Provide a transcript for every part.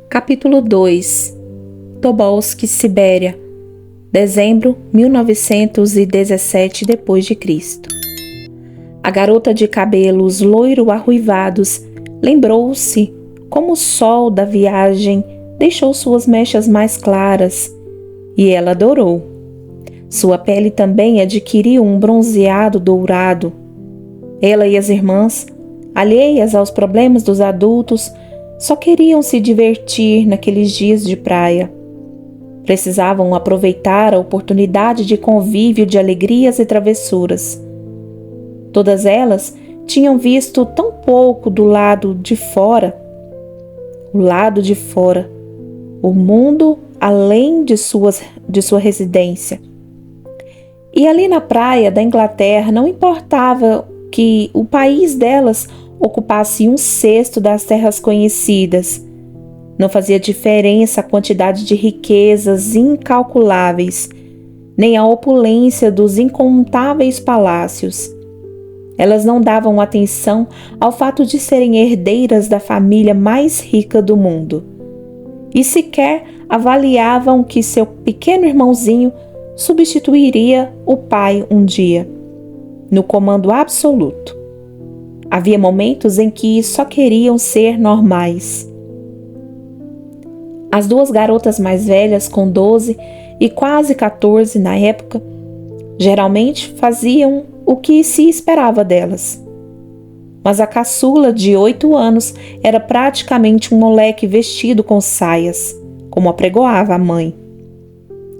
Capítulo 2. Tobolsk, Sibéria, dezembro 1917 d.C. A garota de cabelos loiro-arruivados lembrou-se como o sol da viagem deixou suas mechas mais claras, e ela adorou. Sua pele também adquiriu um bronzeado dourado. Ela e as irmãs, alheias aos problemas dos adultos, só queriam se divertir naqueles dias de praia. Precisavam aproveitar a oportunidade de convívio de alegrias e travessuras. Todas elas tinham visto tão pouco do lado de fora. O lado de fora, o mundo além de sua residência. E ali na praia da Inglaterra não importava que o país delas ocupasse 1/6 das terras conhecidas. Não fazia diferença a quantidade de riquezas incalculáveis, nem a opulência dos incontáveis palácios. Elas não davam atenção ao fato de serem herdeiras da família mais rica do mundo. E sequer avaliavam que seu pequeno irmãozinho substituiria o pai um dia, no comando absoluto. Havia momentos em que só queriam ser normais. As duas garotas mais velhas, com 12 e quase 14 na época, geralmente faziam o que se esperava delas. Mas a caçula, de 8 anos, era praticamente um moleque vestido com saias, como apregoava a mãe,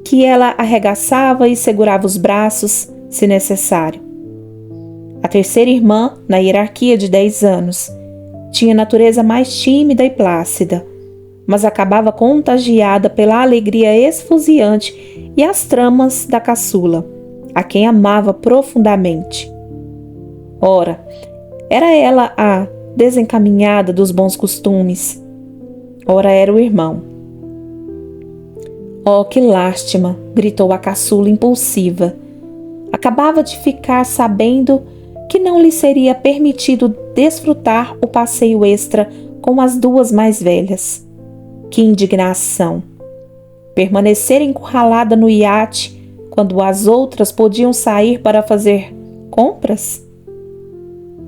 que ela arregaçava e segurava os braços, se necessário. A terceira irmã, na hierarquia de 10 anos, tinha natureza mais tímida e plácida, mas acabava contagiada pela alegria esfuziante e as tramas da caçula, a quem amava profundamente. Ora, era ela a desencaminhada dos bons costumes, ora era o irmão. Oh, que lástima! Gritou a caçula impulsiva. Acabava de ficar sabendo que não lhe seria permitido desfrutar o passeio extra com as duas mais velhas. Que indignação! Permanecer encurralada no iate quando as outras podiam sair para fazer compras?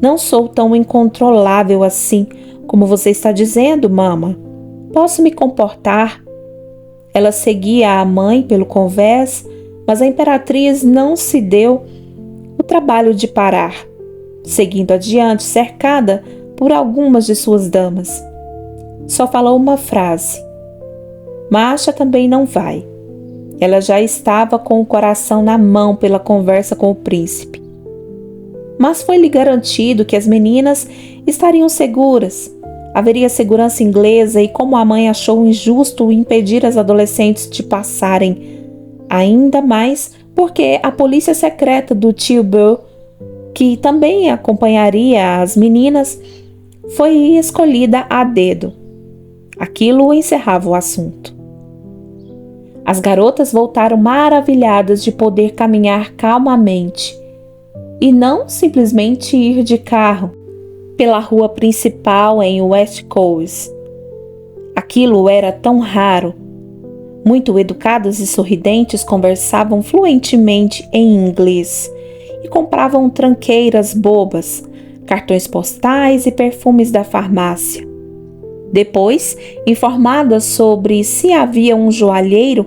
Não sou tão incontrolável assim como você está dizendo, mama. Posso me comportar. Ela seguia a mãe pelo convés, mas a imperatriz não se deu o trabalho de parar, seguindo adiante, cercada por algumas de suas damas. Só falou uma frase. Masha também não vai. Ela já estava com o coração na mão pela conversa com o príncipe. Mas foi-lhe garantido que as meninas estariam seguras. Haveria segurança inglesa e como a mãe achou injusto impedir as adolescentes de passarem, ainda mais porque a polícia secreta do tio Beau, que também acompanharia as meninas, foi escolhida a dedo. Aquilo encerrava o assunto. As garotas voltaram maravilhadas de poder caminhar calmamente e não simplesmente ir de carro pela rua principal em West Cowes. Aquilo era tão raro. Muito educadas e sorridentes, conversavam fluentemente em inglês e compravam tranqueiras bobas, cartões postais e perfumes da farmácia. Depois, informadas sobre se havia um joalheiro,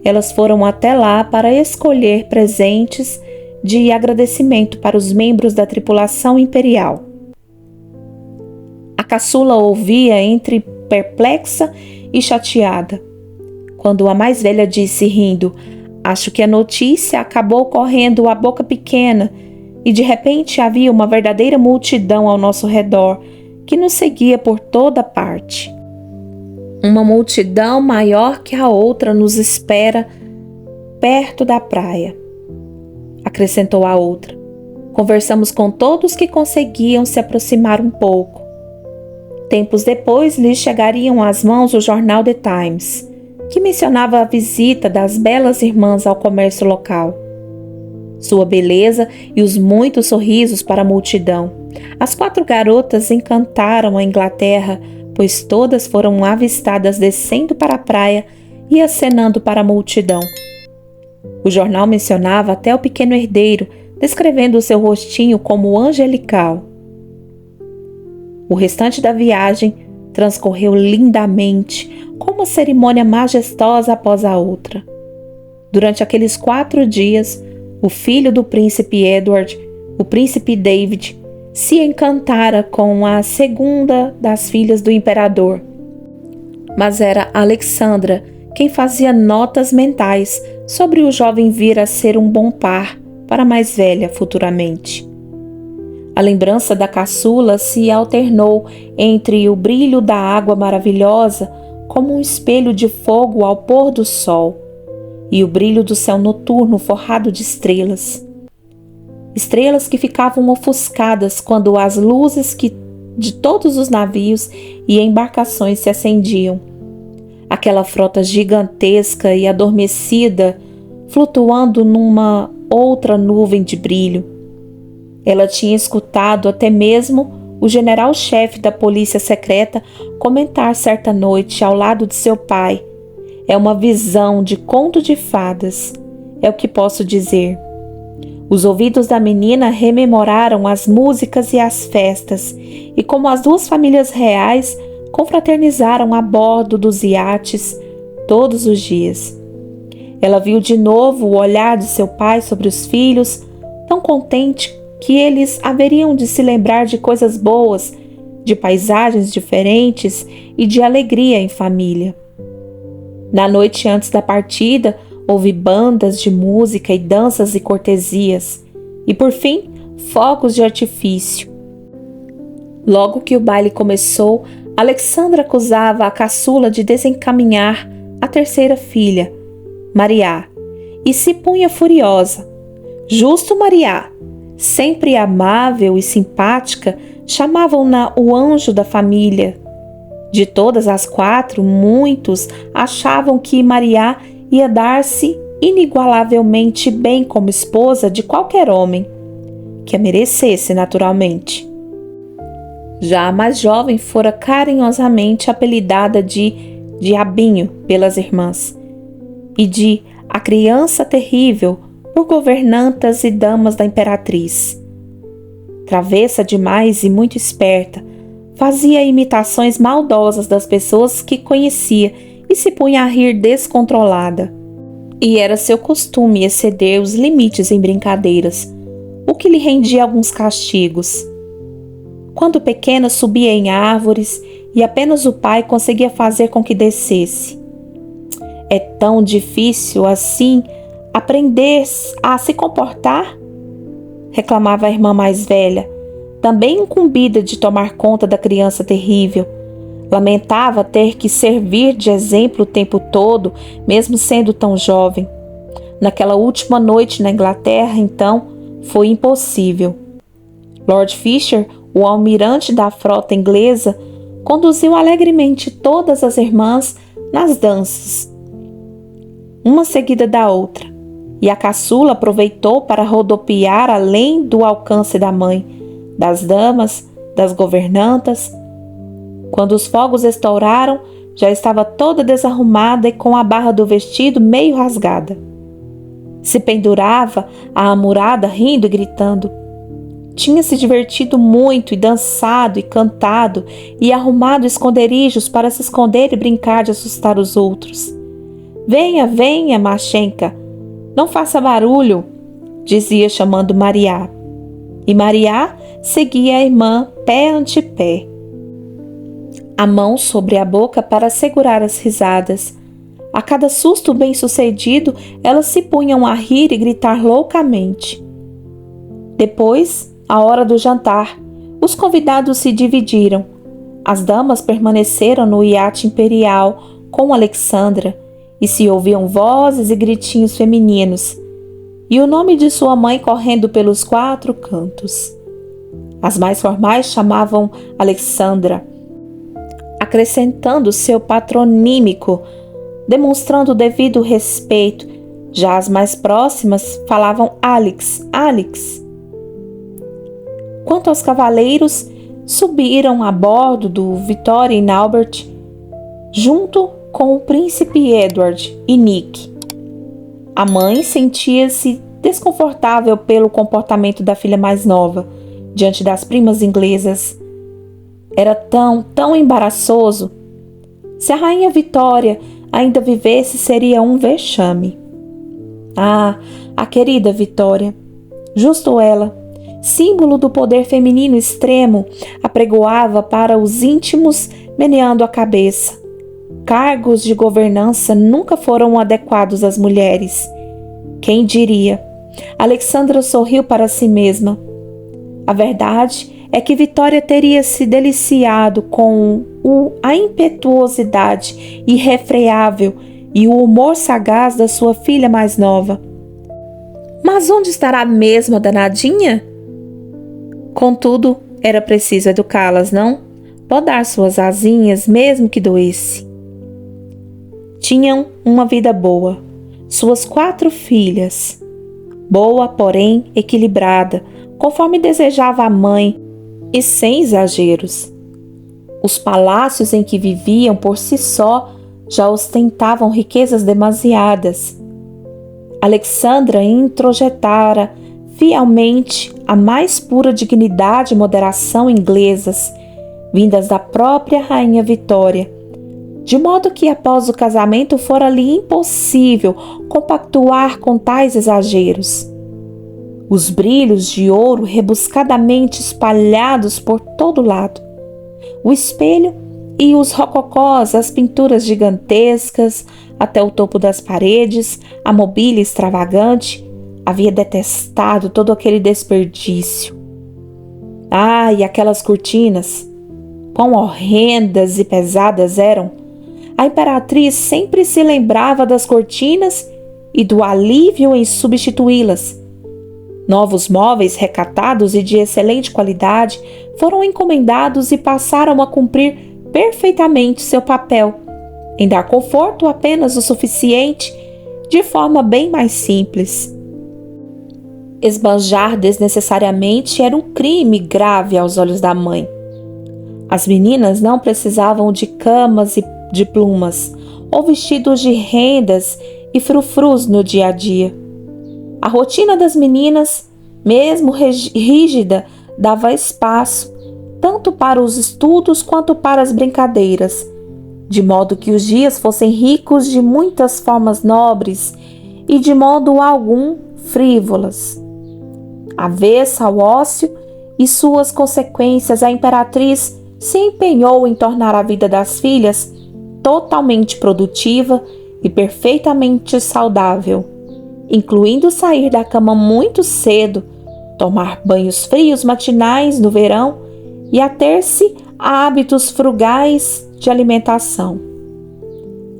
elas foram até lá para escolher presentes de agradecimento para os membros da tripulação imperial. A caçula ouvia entre perplexa e chateada, quando a mais velha disse rindo: "Acho que a notícia acabou correndo a boca pequena e de repente havia uma verdadeira multidão ao nosso redor que nos seguia por toda parte. Uma multidão maior que a outra nos espera perto da praia", acrescentou a outra. "Conversamos com todos que conseguiam se aproximar um pouco." Tempos depois lhes chegariam às mãos o jornal The Times, que mencionava a visita das belas irmãs ao comércio local. Sua beleza e os muitos sorrisos para a multidão. As 4 garotas encantaram a Inglaterra pois todas foram avistadas descendo para a praia e acenando para a multidão. O jornal mencionava até o pequeno herdeiro, descrevendo o seu rostinho como angelical. O restante da viagem transcorreu lindamente, com uma cerimônia majestosa após a outra. Durante aqueles 4 dias, o filho do príncipe Edward, o príncipe David, se encantara com a segunda das filhas do imperador. Mas era Alexandra quem fazia notas mentais sobre o jovem vir a ser um bom par para a mais velha futuramente. A lembrança da caçula se alternou entre o brilho da água maravilhosa, como um espelho de fogo ao pôr do sol, e o brilho do céu noturno forrado de estrelas. Estrelas que ficavam ofuscadas quando as luzes de todos os navios e embarcações se acendiam. Aquela frota gigantesca e adormecida, flutuando numa outra nuvem de brilho. Ela tinha escutado até mesmo o general-chefe da polícia secreta comentar certa noite ao lado de seu pai: "É uma visão de conto de fadas, é o que posso dizer." Os ouvidos da menina rememoraram as músicas e as festas, e como as 2 famílias reais confraternizaram a bordo dos iates todos os dias. Ela viu de novo o olhar de seu pai sobre os filhos, tão contente que eles haveriam de se lembrar de coisas boas, de paisagens diferentes e de alegria em família. Na noite antes da partida, houve bandas de música e danças e cortesias, e por fim, fogos de artifício. Logo que o baile começou, Alexandra acusava a caçula de desencaminhar a terceira filha, Mariá, e se punha furiosa. Justo Mariá, sempre amável e simpática, chamavam-na o anjo da família. De todas as 4, muitos achavam que Mariá ia dar-se inigualavelmente bem como esposa de qualquer homem, que a merecesse naturalmente. Já a mais jovem fora carinhosamente apelidada de Diabinho pelas irmãs, e de a criança terrível por governantas e damas da imperatriz. Travessa demais e muito esperta, fazia imitações maldosas das pessoas que conhecia e se punha a rir descontrolada. E era seu costume exceder os limites em brincadeiras, o que lhe rendia alguns castigos. Quando pequena, subia em árvores e apenas o pai conseguia fazer com que descesse. É tão difícil assim aprender a se comportar? Reclamava a irmã mais velha, também incumbida de tomar conta da criança terrível. Lamentava ter que servir de exemplo o tempo todo, mesmo sendo tão jovem. Naquela última noite na Inglaterra, então, foi impossível. Lord Fisher, o almirante da frota inglesa, conduziu alegremente todas as irmãs nas danças, uma seguida da outra, e a caçula aproveitou para rodopiar além do alcance da mãe, das damas, das governantas. Quando os fogos estouraram, já estava toda desarrumada e com a barra do vestido meio rasgada. Se pendurava à amurada, rindo e gritando. Tinha se divertido muito e dançado e cantado e arrumado esconderijos para se esconder e brincar de assustar os outros. "Venha, venha, Mashenka, não faça barulho", dizia chamando Mariá. E Mariá seguia a irmã pé ante pé, a mão sobre a boca para segurar as risadas. A cada susto bem-sucedido, elas se punham a rir e gritar loucamente. Depois, à hora do jantar, os convidados se dividiram. As damas permaneceram no iate imperial com Alexandra e se ouviam vozes e gritinhos femininos, e o nome de sua mãe correndo pelos 4 cantos. As mais formais chamavam Alexandra, acrescentando seu patronímico, demonstrando o devido respeito. Já as mais próximas falavam Alex, Alex. Quanto aos cavaleiros, subiram a bordo do Victoria and Albert junto com o príncipe Edward e Nick. A mãe sentia-se desconfortável pelo comportamento da filha mais nova diante das primas inglesas. Era tão embaraçoso. Se a rainha Vitória ainda vivesse, seria um vexame. Ah, a querida Vitória, justo ela, símbolo do poder feminino extremo, apregoava para os íntimos, meneando a cabeça. Cargos de governança nunca foram adequados às mulheres. Quem diria? Alexandra sorriu para si mesma. A verdade é que Vitória teria se deliciado com a impetuosidade irrefreável e o humor sagaz da sua filha mais nova. Mas onde estará mesmo a danadinha? Contudo, era preciso educá-las, não? Podar suas asinhas, mesmo que doesse. Tinham uma vida boa. Suas 4 filhas. Boa, porém, equilibrada, conforme desejava a mãe, e sem exageros. Os palácios em que viviam por si só já ostentavam riquezas demasiadas. Alexandra introjetara fielmente a mais pura dignidade e moderação inglesas, vindas da própria rainha Vitória, de modo que após o casamento fora-lhe impossível compactuar com tais exageros. Os brilhos de ouro rebuscadamente espalhados por todo lado, o espelho e os rococós, as pinturas gigantescas até o topo das paredes, a mobília extravagante, havia detestado todo aquele desperdício. Ah, e aquelas cortinas, quão horrendas e pesadas eram! A imperatriz sempre se lembrava das cortinas e do alívio em substituí-las. Novos móveis recatados e de excelente qualidade foram encomendados e passaram a cumprir perfeitamente seu papel, em dar conforto apenas o suficiente, de forma bem mais simples. Esbanjar desnecessariamente era um crime grave aos olhos da mãe. As meninas não precisavam de camas e de plumas, ou vestidos de rendas e frufrus no dia a dia. A rotina das meninas, mesmo rígida, dava espaço tanto para os estudos quanto para as brincadeiras, de modo que os dias fossem ricos de muitas formas nobres e de modo algum frívolas. Avessa ao ócio e suas consequências, a imperatriz se empenhou em tornar a vida das filhas totalmente produtiva e perfeitamente saudável, incluindo sair da cama muito cedo, tomar banhos frios matinais no verão e ater-se a hábitos frugais de alimentação.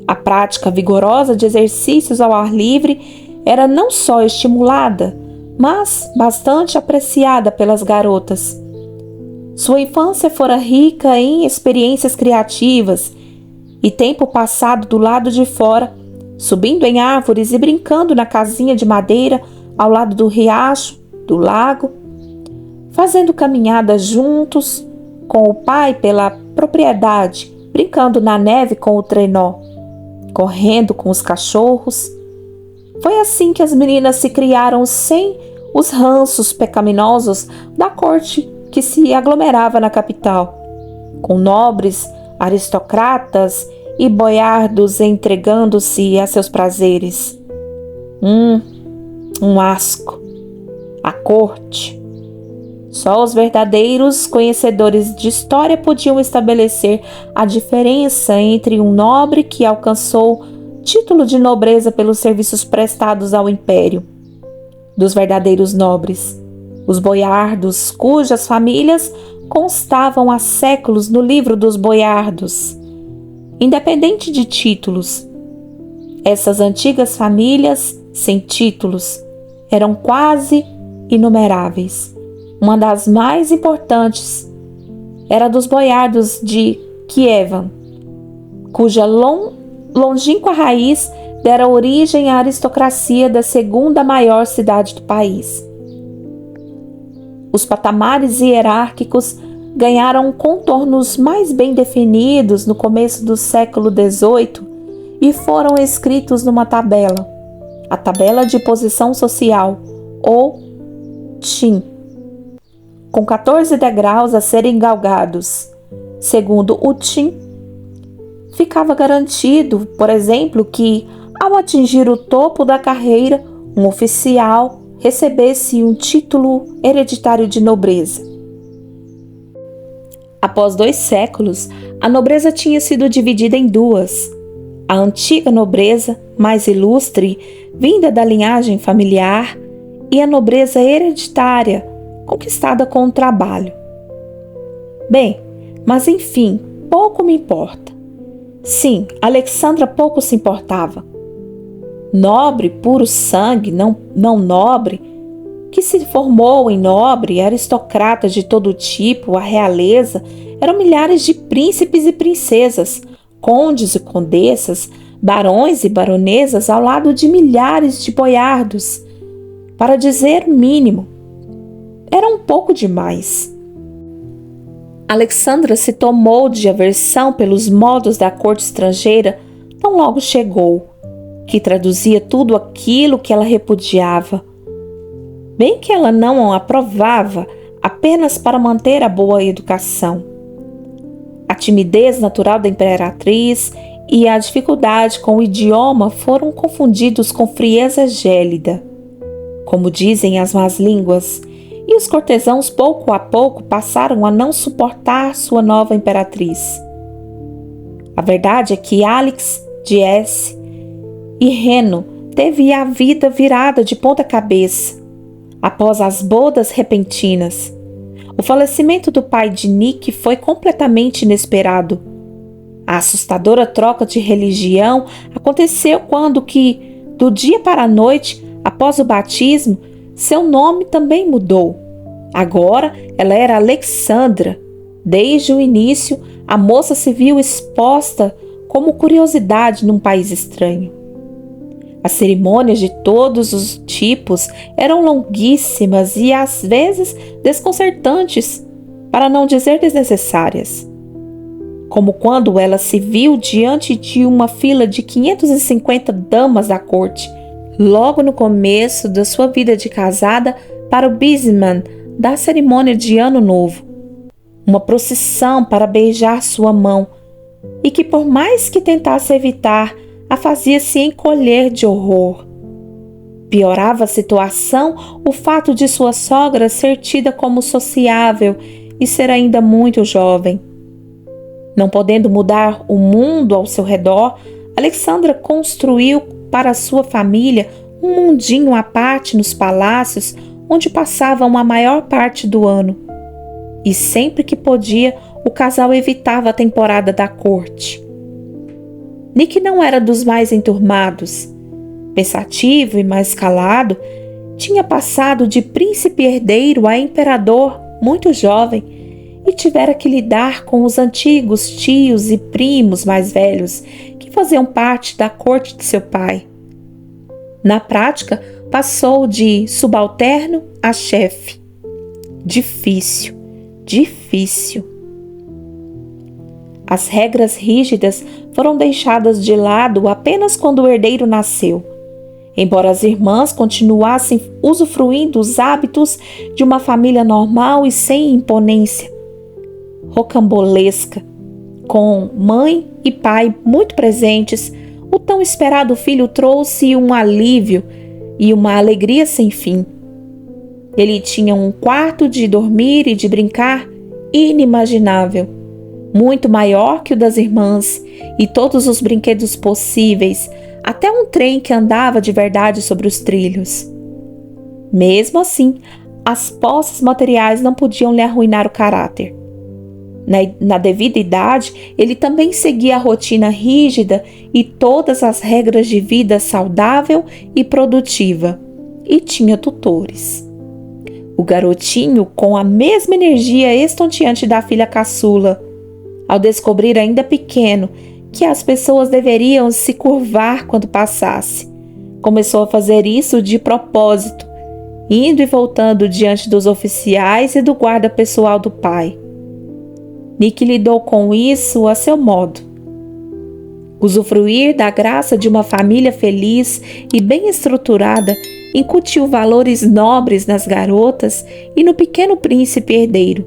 A prática vigorosa de exercícios ao ar livre era não só estimulada, mas bastante apreciada pelas garotas. Sua infância fora rica em experiências criativas e tempo passado do lado de fora, subindo em árvores e brincando na casinha de madeira ao lado do riacho, do lago, fazendo caminhadas juntos com o pai pela propriedade, brincando na neve com o trenó, correndo com os cachorros. Foi assim que as meninas se criaram sem os ranços pecaminosos da corte que se aglomerava na capital, com nobres, aristocratas e boiardos entregando-se a seus prazeres. Um asco. A corte. Só os verdadeiros conhecedores de história podiam estabelecer a diferença entre um nobre que alcançou título de nobreza pelos serviços prestados ao império, dos verdadeiros nobres, os boiardos, cujas famílias constavam há séculos no livro dos boiardos. Independente de títulos, essas antigas famílias sem títulos eram quase inumeráveis. Uma das mais importantes era dos boiardos de Kievan, cuja longínqua raiz dera origem à aristocracia da segunda maior cidade do país. Os patamares hierárquicos ganharam contornos mais bem definidos no começo do século XVIII e foram escritos numa tabela, a tabela de posição social, ou TIM, com 14 degraus a serem galgados. Segundo o TIM, ficava garantido, por exemplo, que, ao atingir o topo da carreira, um oficial recebesse um título hereditário de nobreza. Após 2 séculos, a nobreza tinha sido dividida em duas: a antiga nobreza, mais ilustre, vinda da linhagem familiar, e a nobreza hereditária, conquistada com o trabalho. Bem, mas enfim, pouco me importa. Sim, Alexandra pouco se importava. Nobre, puro sangue, não nobre, que se formou em nobre, aristocrata de todo tipo, a realeza, eram milhares de príncipes e princesas, condes e condessas, barões e baronesas ao lado de milhares de boiardos. Para dizer o mínimo, era um pouco demais. Alexandra se tomou de aversão pelos modos da corte estrangeira tão logo chegou, que traduzia tudo aquilo que ela repudiava. Bem que ela não aprovava apenas para manter a boa educação. A timidez natural da imperatriz e a dificuldade com o idioma foram confundidos com frieza gélida, como dizem as más línguas, e os cortesãos pouco a pouco passaram a não suportar sua nova imperatriz. A verdade é que Alex, Jesse e Reno teve a vida virada de ponta cabeça após as bodas repentinas. O falecimento do pai de Nick foi completamente inesperado. A assustadora troca de religião aconteceu quando que, do dia para a noite, após o batismo, seu nome também mudou. Agora ela era Alexandra. Desde o início, a moça se viu exposta como curiosidade num país estranho. As cerimônias de todos os tipos eram longuíssimas e às vezes desconcertantes, para não dizer desnecessárias. Como quando ela se viu diante de uma fila de 550 damas da corte, logo no começo da sua vida de casada para o bisman da cerimônia de Ano Novo. Uma procissão para beijar sua mão, e que por mais que tentasse evitar, a fazia se encolher de horror. Piorava a situação o fato de sua sogra ser tida como sociável e ser ainda muito jovem. Não podendo mudar o mundo ao seu redor, Alexandra construiu para sua família um mundinho à parte nos palácios onde passavam a maior parte do ano. E sempre que podia, o casal evitava a temporada da corte. Nick não era dos mais enturmados. Pensativo e mais calado, tinha passado de príncipe herdeiro a imperador muito jovem e tivera que lidar com os antigos tios e primos mais velhos que faziam parte da corte de seu pai. Na prática, passou de subalterno a chefe. Difícil, difícil. As regras rígidas foram deixadas de lado apenas quando o herdeiro nasceu, embora as irmãs continuassem usufruindo os hábitos de uma família normal e sem imponência rocambolesca. Com mãe e pai muito presentes, o tão esperado filho trouxe um alívio e uma alegria sem fim. Ele tinha um quarto de dormir e de brincar inimaginável, muito maior que o das irmãs, e todos os brinquedos possíveis, até um trem que andava de verdade sobre os trilhos. Mesmo assim, as posses materiais não podiam lhe arruinar o caráter. Na devida idade, ele também seguia a rotina rígida e todas as regras de vida saudável e produtiva, e tinha tutores. O garotinho, com a mesma energia estonteante da filha caçula, ao descobrir ainda pequeno que as pessoas deveriam se curvar quando passasse, começou a fazer isso de propósito, indo e voltando diante dos oficiais e do guarda pessoal do pai. Nick lidou com isso a seu modo. Usufruir da graça de uma família feliz e bem estruturada incutiu valores nobres nas garotas e no pequeno príncipe herdeiro.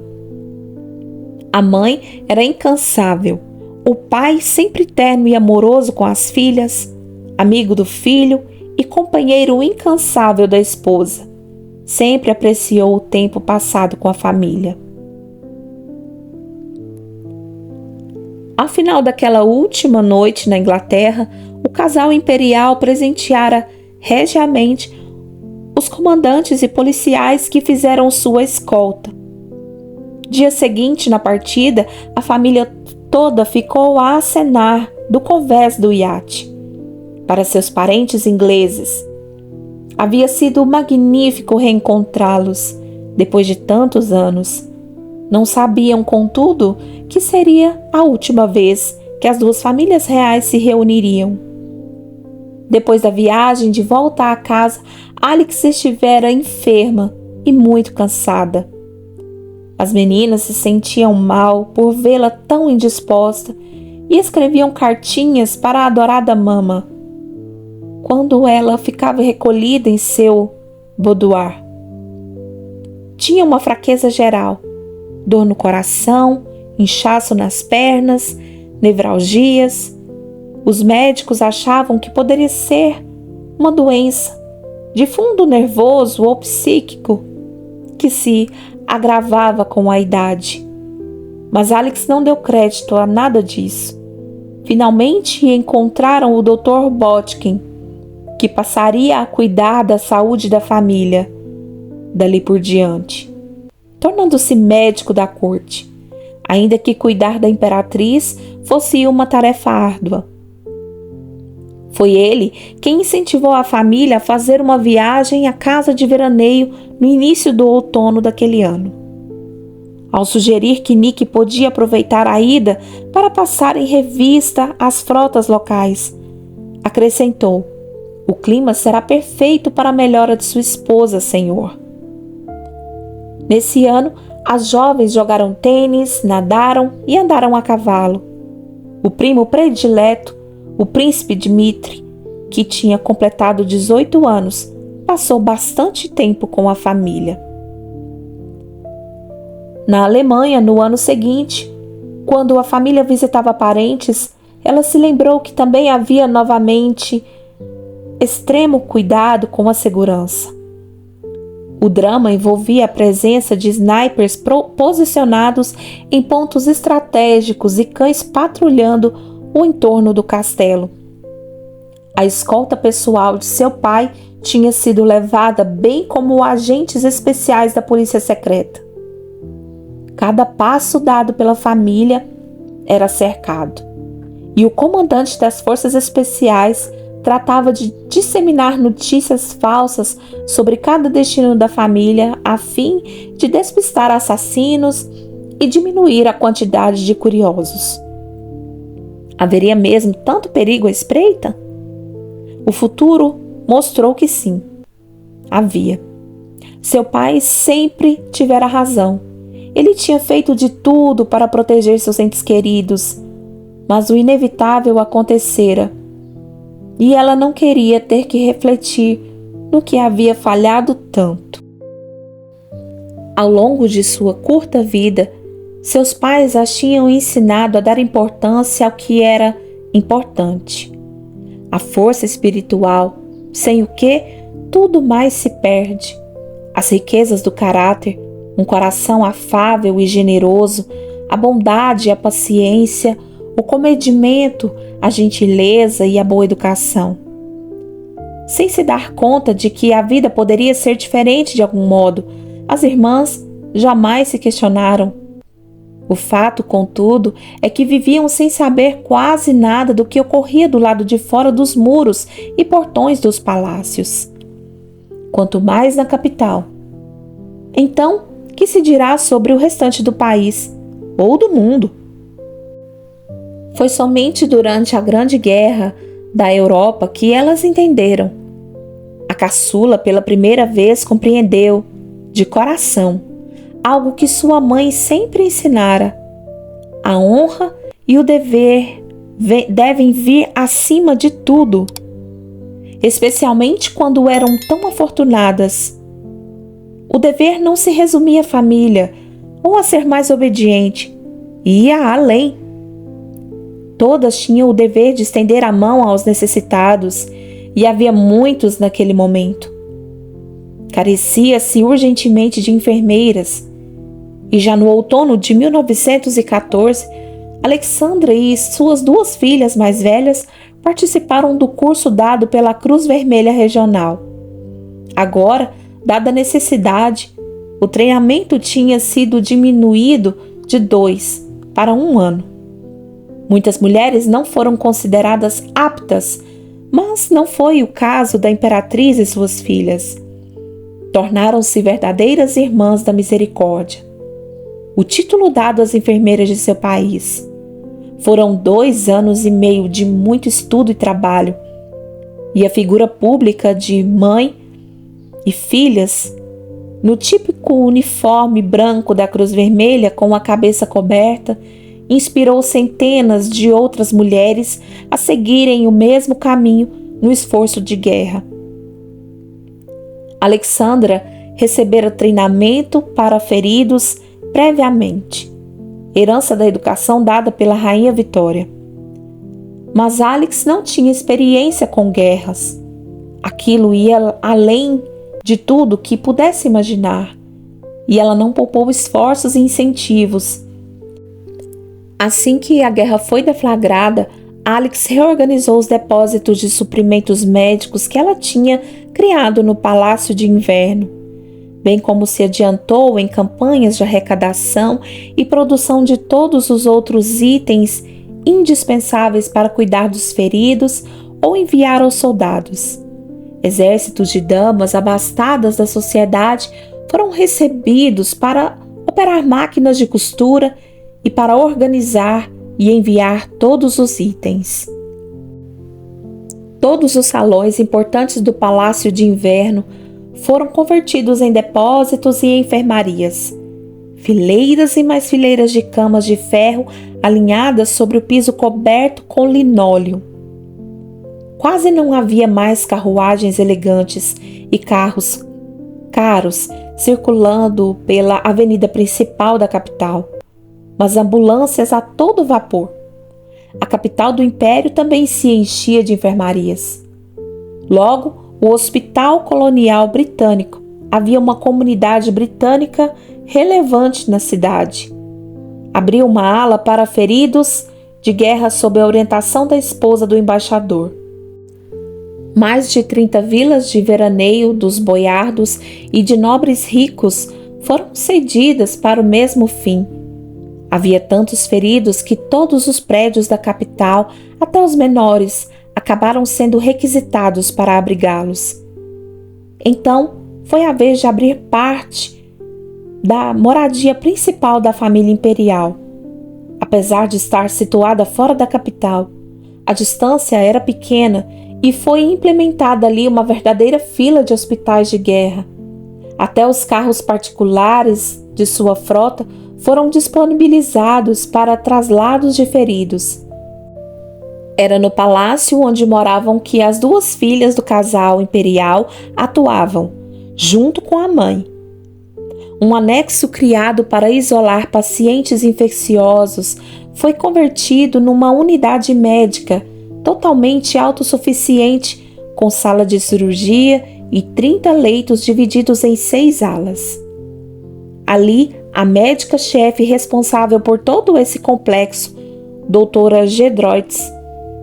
A mãe era incansável, o pai sempre terno e amoroso com as filhas, amigo do filho e companheiro incansável da esposa. Sempre apreciou o tempo passado com a família. Ao final daquela última noite na Inglaterra, o casal imperial presenteara regiamente os comandantes e policiais que fizeram sua escolta. Dia seguinte, na partida, a família toda ficou a acenar do convés do iate para seus parentes ingleses. Havia sido magnífico reencontrá-los depois de tantos anos. Não sabiam, contudo, que seria a última vez que as duas famílias reais se reuniriam. Depois da viagem de volta à casa, Alex estivera enferma e muito cansada. As meninas se sentiam mal por vê-la tão indisposta e escreviam cartinhas para a adorada mama, quando ela ficava recolhida em seu boudoir. Tinha uma fraqueza geral, dor no coração, inchaço nas pernas, nevralgias. Os médicos achavam que poderia ser uma doença de fundo nervoso ou psíquico que se agravava com a idade. Mas Alex não deu crédito a nada disso. Finalmente encontraram o Dr. Botkin, que passaria a cuidar da saúde da família dali por diante, tornando-se médico da corte, ainda que cuidar da imperatriz fosse uma tarefa árdua. Foi ele quem incentivou a família a fazer uma viagem à casa de veraneio no início do outono daquele ano. Ao sugerir que Nick podia aproveitar a ida para passar em revista as frotas locais, acrescentou: "O clima será perfeito para a melhora de sua esposa, senhor." Nesse ano, as jovens jogaram tênis, nadaram e andaram a cavalo. O primo predileto, o príncipe Dmitri, que tinha completado 18 anos, passou bastante tempo com a família. Na Alemanha, no ano seguinte, quando a família visitava parentes, ela se lembrou que também havia novamente extremo cuidado com a segurança. O drama envolvia a presença de snipers posicionados em pontos estratégicos e cães patrulhando o entorno do castelo. A escolta pessoal de seu pai tinha sido levada bem como agentes especiais da polícia secreta. Cada passo dado pela família era cercado, e o comandante das forças especiais tratava de disseminar notícias falsas sobre cada destino da família a fim de despistar assassinos e diminuir a quantidade de curiosos. Haveria mesmo tanto perigo à espreita? O futuro mostrou que sim, havia. Seu pai sempre tivera razão. Ele tinha feito de tudo para proteger seus entes queridos, mas o inevitável acontecera. E ela não queria ter que refletir no que havia falhado tanto. Ao longo de sua curta vida, seus pais as tinham ensinado a dar importância ao que era importante. A força espiritual, sem o que tudo mais se perde. As riquezas do caráter, um coração afável e generoso, a bondade e a paciência, o comedimento, a gentileza e a boa educação. Sem se dar conta de que a vida poderia ser diferente de algum modo, as irmãs jamais se questionaram. O fato, contudo, é que viviam sem saber quase nada do que ocorria do lado de fora dos muros e portões dos palácios. Quanto mais na capital. Então, que se dirá sobre o restante do país ou do mundo? Foi somente durante a Grande Guerra da Europa que elas entenderam. A caçula, pela primeira vez, compreendeu, de coração, algo que sua mãe sempre ensinara: A honra e o dever devem vir acima de tudo, especialmente quando eram tão afortunadas. O dever não se resumia à família ou a ser mais obediente, ia além. Todas tinham o dever de estender a mão aos necessitados, e havia muitos naquele momento. Carecia-se urgentemente de enfermeiras, e já no outono de 1914, Alexandra e suas 2 filhas mais velhas participaram do curso dado pela Cruz Vermelha Regional. Agora, dada a necessidade, o treinamento tinha sido diminuído de 2 para 1 ano. Muitas mulheres não foram consideradas aptas, mas não foi o caso da imperatriz e suas filhas. Tornaram-se verdadeiras irmãs da misericórdia, o título dado às enfermeiras de seu país. Foram 2 anos e meio de muito estudo e trabalho, e a figura pública de mãe e filhas, no típico uniforme branco da Cruz Vermelha com a cabeça coberta, inspirou centenas de outras mulheres a seguirem o mesmo caminho no esforço de guerra. Alexandra recebera treinamento para feridos previamente, herança da educação dada pela Rainha Vitória. Mas Alex não tinha experiência com guerras. Aquilo ia além de tudo que pudesse imaginar, e ela não poupou esforços e incentivos. Assim que a guerra foi deflagrada, Alex reorganizou os depósitos de suprimentos médicos que ela tinha criado no Palácio de Inverno, bem como se adiantou em campanhas de arrecadação e produção de todos os outros itens indispensáveis para cuidar dos feridos ou enviar aos soldados. Exércitos de damas abastadas da sociedade foram recebidos para operar máquinas de costura e para organizar e enviar todos os itens. Todos os salões importantes do Palácio de Inverno foram convertidos em depósitos e enfermarias. Fileiras e mais fileiras de camas de ferro alinhadas sobre o piso coberto com linóleo. Quase não havia mais carruagens elegantes e carros caros circulando pela avenida principal da capital, mas ambulâncias a todo vapor. A capital do Império também se enchia de enfermarias. Logo, o Hospital Colonial Britânico. Havia uma comunidade britânica relevante na cidade. Abriu uma ala para feridos de guerra sob a orientação da esposa do embaixador. Mais de 30 vilas de veraneio dos boiardos e de nobres ricos foram cedidas para o mesmo fim. Havia tantos feridos que todos os prédios da capital, até os menores, acabaram sendo requisitados para abrigá-los. Então, foi a vez de abrir parte da moradia principal da família imperial. Apesar de estar situada fora da capital, a distância era pequena e foi implementada ali uma verdadeira fila de hospitais de guerra. Até os carros particulares de sua frota foram disponibilizados para traslados de feridos. Era no palácio onde moravam que as 2 filhas do casal imperial atuavam, junto com a mãe. Um anexo criado para isolar pacientes infecciosos foi convertido numa unidade médica totalmente autossuficiente, com sala de cirurgia e 30 leitos divididos em 6 alas. Ali, a médica-chefe responsável por todo esse complexo, doutora Gedroitz,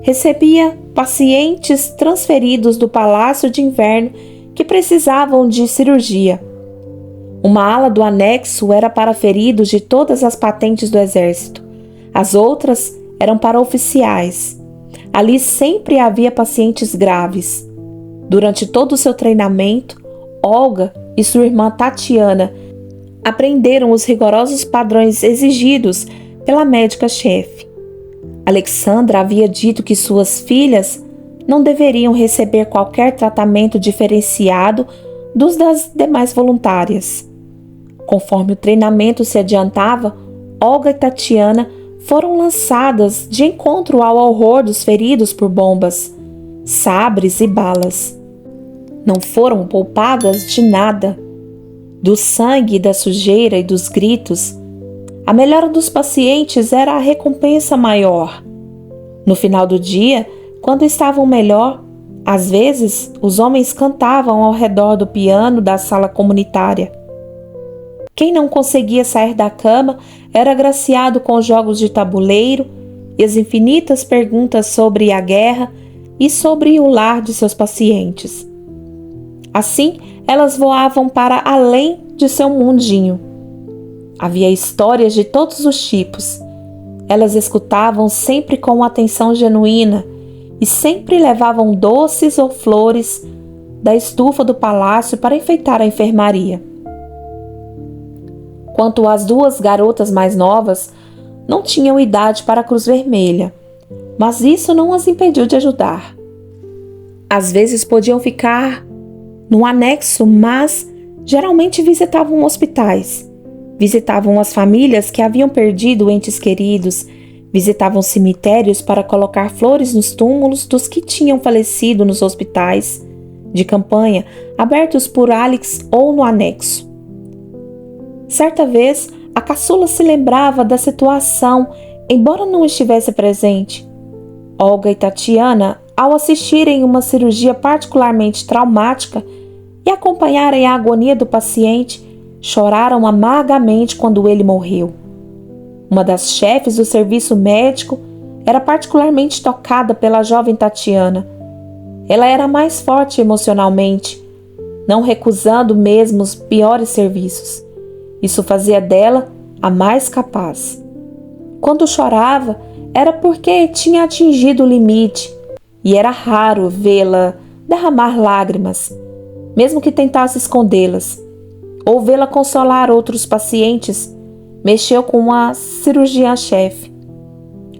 recebia pacientes transferidos do Palácio de Inverno que precisavam de cirurgia. Uma ala do anexo era para feridos de todas as patentes do exército. As outras eram para oficiais. Ali sempre havia pacientes graves. Durante todo o seu treinamento, Olga e sua irmã Tatiana aprenderam os rigorosos padrões exigidos pela médica-chefe. Alexandra havia dito que suas filhas não deveriam receber qualquer tratamento diferenciado dos das demais voluntárias. Conforme o treinamento se adiantava, Olga e Tatiana foram lançadas de encontro ao horror dos feridos por bombas, sabres e balas. Não foram poupadas de nada. Do sangue, da sujeira e dos gritos, a melhora dos pacientes era a recompensa maior. No final do dia, quando estavam melhor, às vezes os homens cantavam ao redor do piano da sala comunitária. Quem não conseguia sair da cama era agraciado com jogos de tabuleiro e as infinitas perguntas sobre a guerra e sobre o lar de seus pacientes. Assim, elas voavam para além de seu mundinho. Havia histórias de todos os tipos. Elas escutavam sempre com atenção genuína e sempre levavam doces ou flores da estufa do palácio para enfeitar a enfermaria. Quanto às duas garotas mais novas, não tinham idade para a Cruz Vermelha, mas isso não as impediu de ajudar. Às vezes podiam ficar no anexo, mas geralmente visitavam hospitais, visitavam as famílias que haviam perdido entes queridos, visitavam cemitérios para colocar flores nos túmulos dos que tinham falecido nos hospitais de campanha abertos por Alex ou no anexo. Certa vez, a caçula se lembrava da situação, embora não estivesse presente. Olga e Tatiana, ao assistirem uma cirurgia particularmente traumática e acompanharem a agonia do paciente, choraram amargamente quando ele morreu. Uma das chefes do serviço médico era particularmente tocada pela jovem Tatiana. Ela era mais forte emocionalmente, não recusando mesmo os piores serviços. Isso fazia dela a mais capaz. Quando chorava, era porque tinha atingido o limite, e era raro vê-la derramar lágrimas, mesmo que tentasse escondê-las, ou vê-la consolar outros pacientes. Mexeu com a cirurgiã-chefe.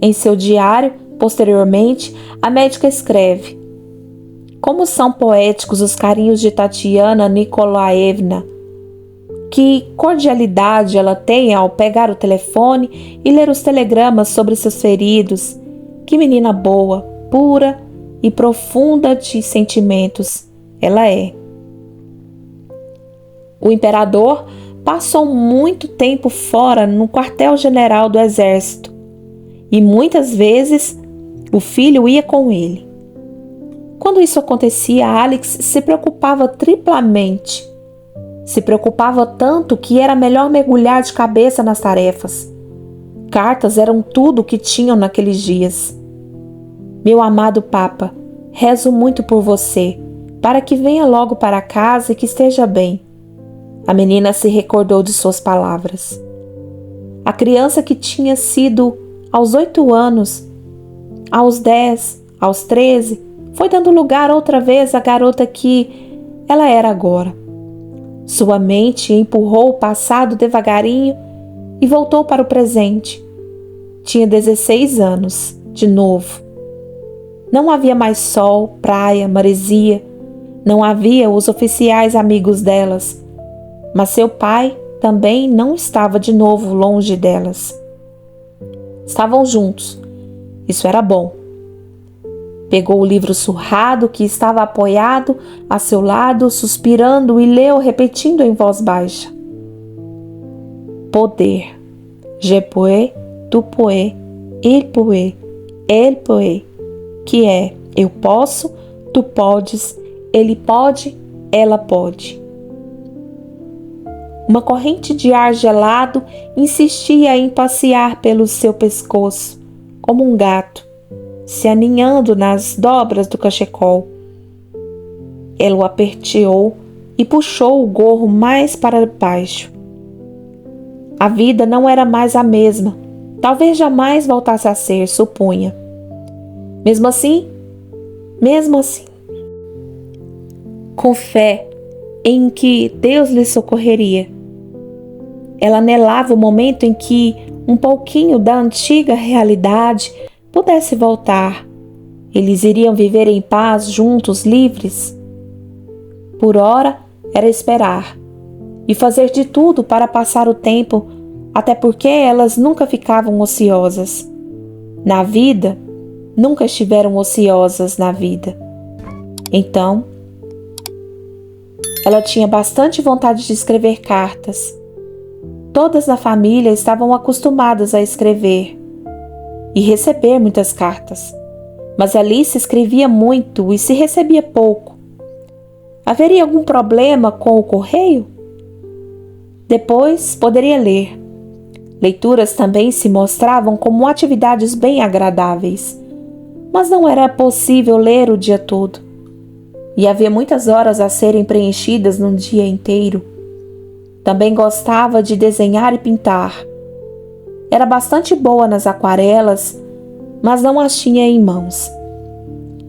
Em seu diário, posteriormente, a médica escreve: como são poéticos os carinhos de Tatiana Nikolaevna. Que cordialidade ela tem ao pegar o telefone e ler os telegramas sobre seus feridos. Que menina boa, pura e profunda de sentimentos ela é. O imperador passou muito tempo fora no quartel-general do exército e muitas vezes o filho ia com ele. Quando isso acontecia, Alex se preocupava triplamente. Se preocupava tanto que era melhor mergulhar de cabeça nas tarefas. Cartas eram tudo o que tinham naqueles dias. Meu amado Papa, rezo muito por você, para que venha logo para casa e que esteja bem. A menina se recordou de suas palavras. A criança que tinha sido aos 8 anos, aos 10, aos 13, foi dando lugar outra vez à garota que ela era agora. Sua mente empurrou o passado devagarinho e voltou para o presente. Tinha 16 anos, de novo. Não havia mais sol, praia, maresia. Não havia os oficiais amigos delas. Mas seu pai também não estava de novo longe delas. Estavam juntos. Isso era bom. Pegou o livro surrado que estava apoiado a seu lado, suspirando, e leu, repetindo em voz baixa: Poder. Je peux, tu peux, il peut, elle peut. Que é: eu posso, tu podes, ele pode, ela pode. Uma corrente de ar gelado insistia em passear pelo seu pescoço, como um gato, se aninhando nas dobras do cachecol. Ela o aperteou e puxou o gorro mais para baixo. A vida não era mais a mesma, talvez jamais voltasse a ser, supunha. Mesmo assim, com fé em que Deus lhe socorreria, ela anelava o momento em que um pouquinho da antiga realidade pudesse voltar. Eles iriam viver em paz juntos, livres. Por ora, era esperar e fazer de tudo para passar o tempo até porque elas nunca ficavam ociosas. Na vida, nunca estiveram ociosas na vida. Então, ela tinha bastante vontade de escrever cartas. Todas na família estavam acostumadas a escrever e receber muitas cartas, mas Alice escrevia muito e se recebia pouco. Haveria algum problema com o correio? Depois poderia ler. Leituras também se mostravam como atividades bem agradáveis, mas não era possível ler o dia todo, e havia muitas horas a serem preenchidas num dia inteiro. Também gostava de desenhar e pintar. Era bastante boa nas aquarelas, mas não as tinha em mãos.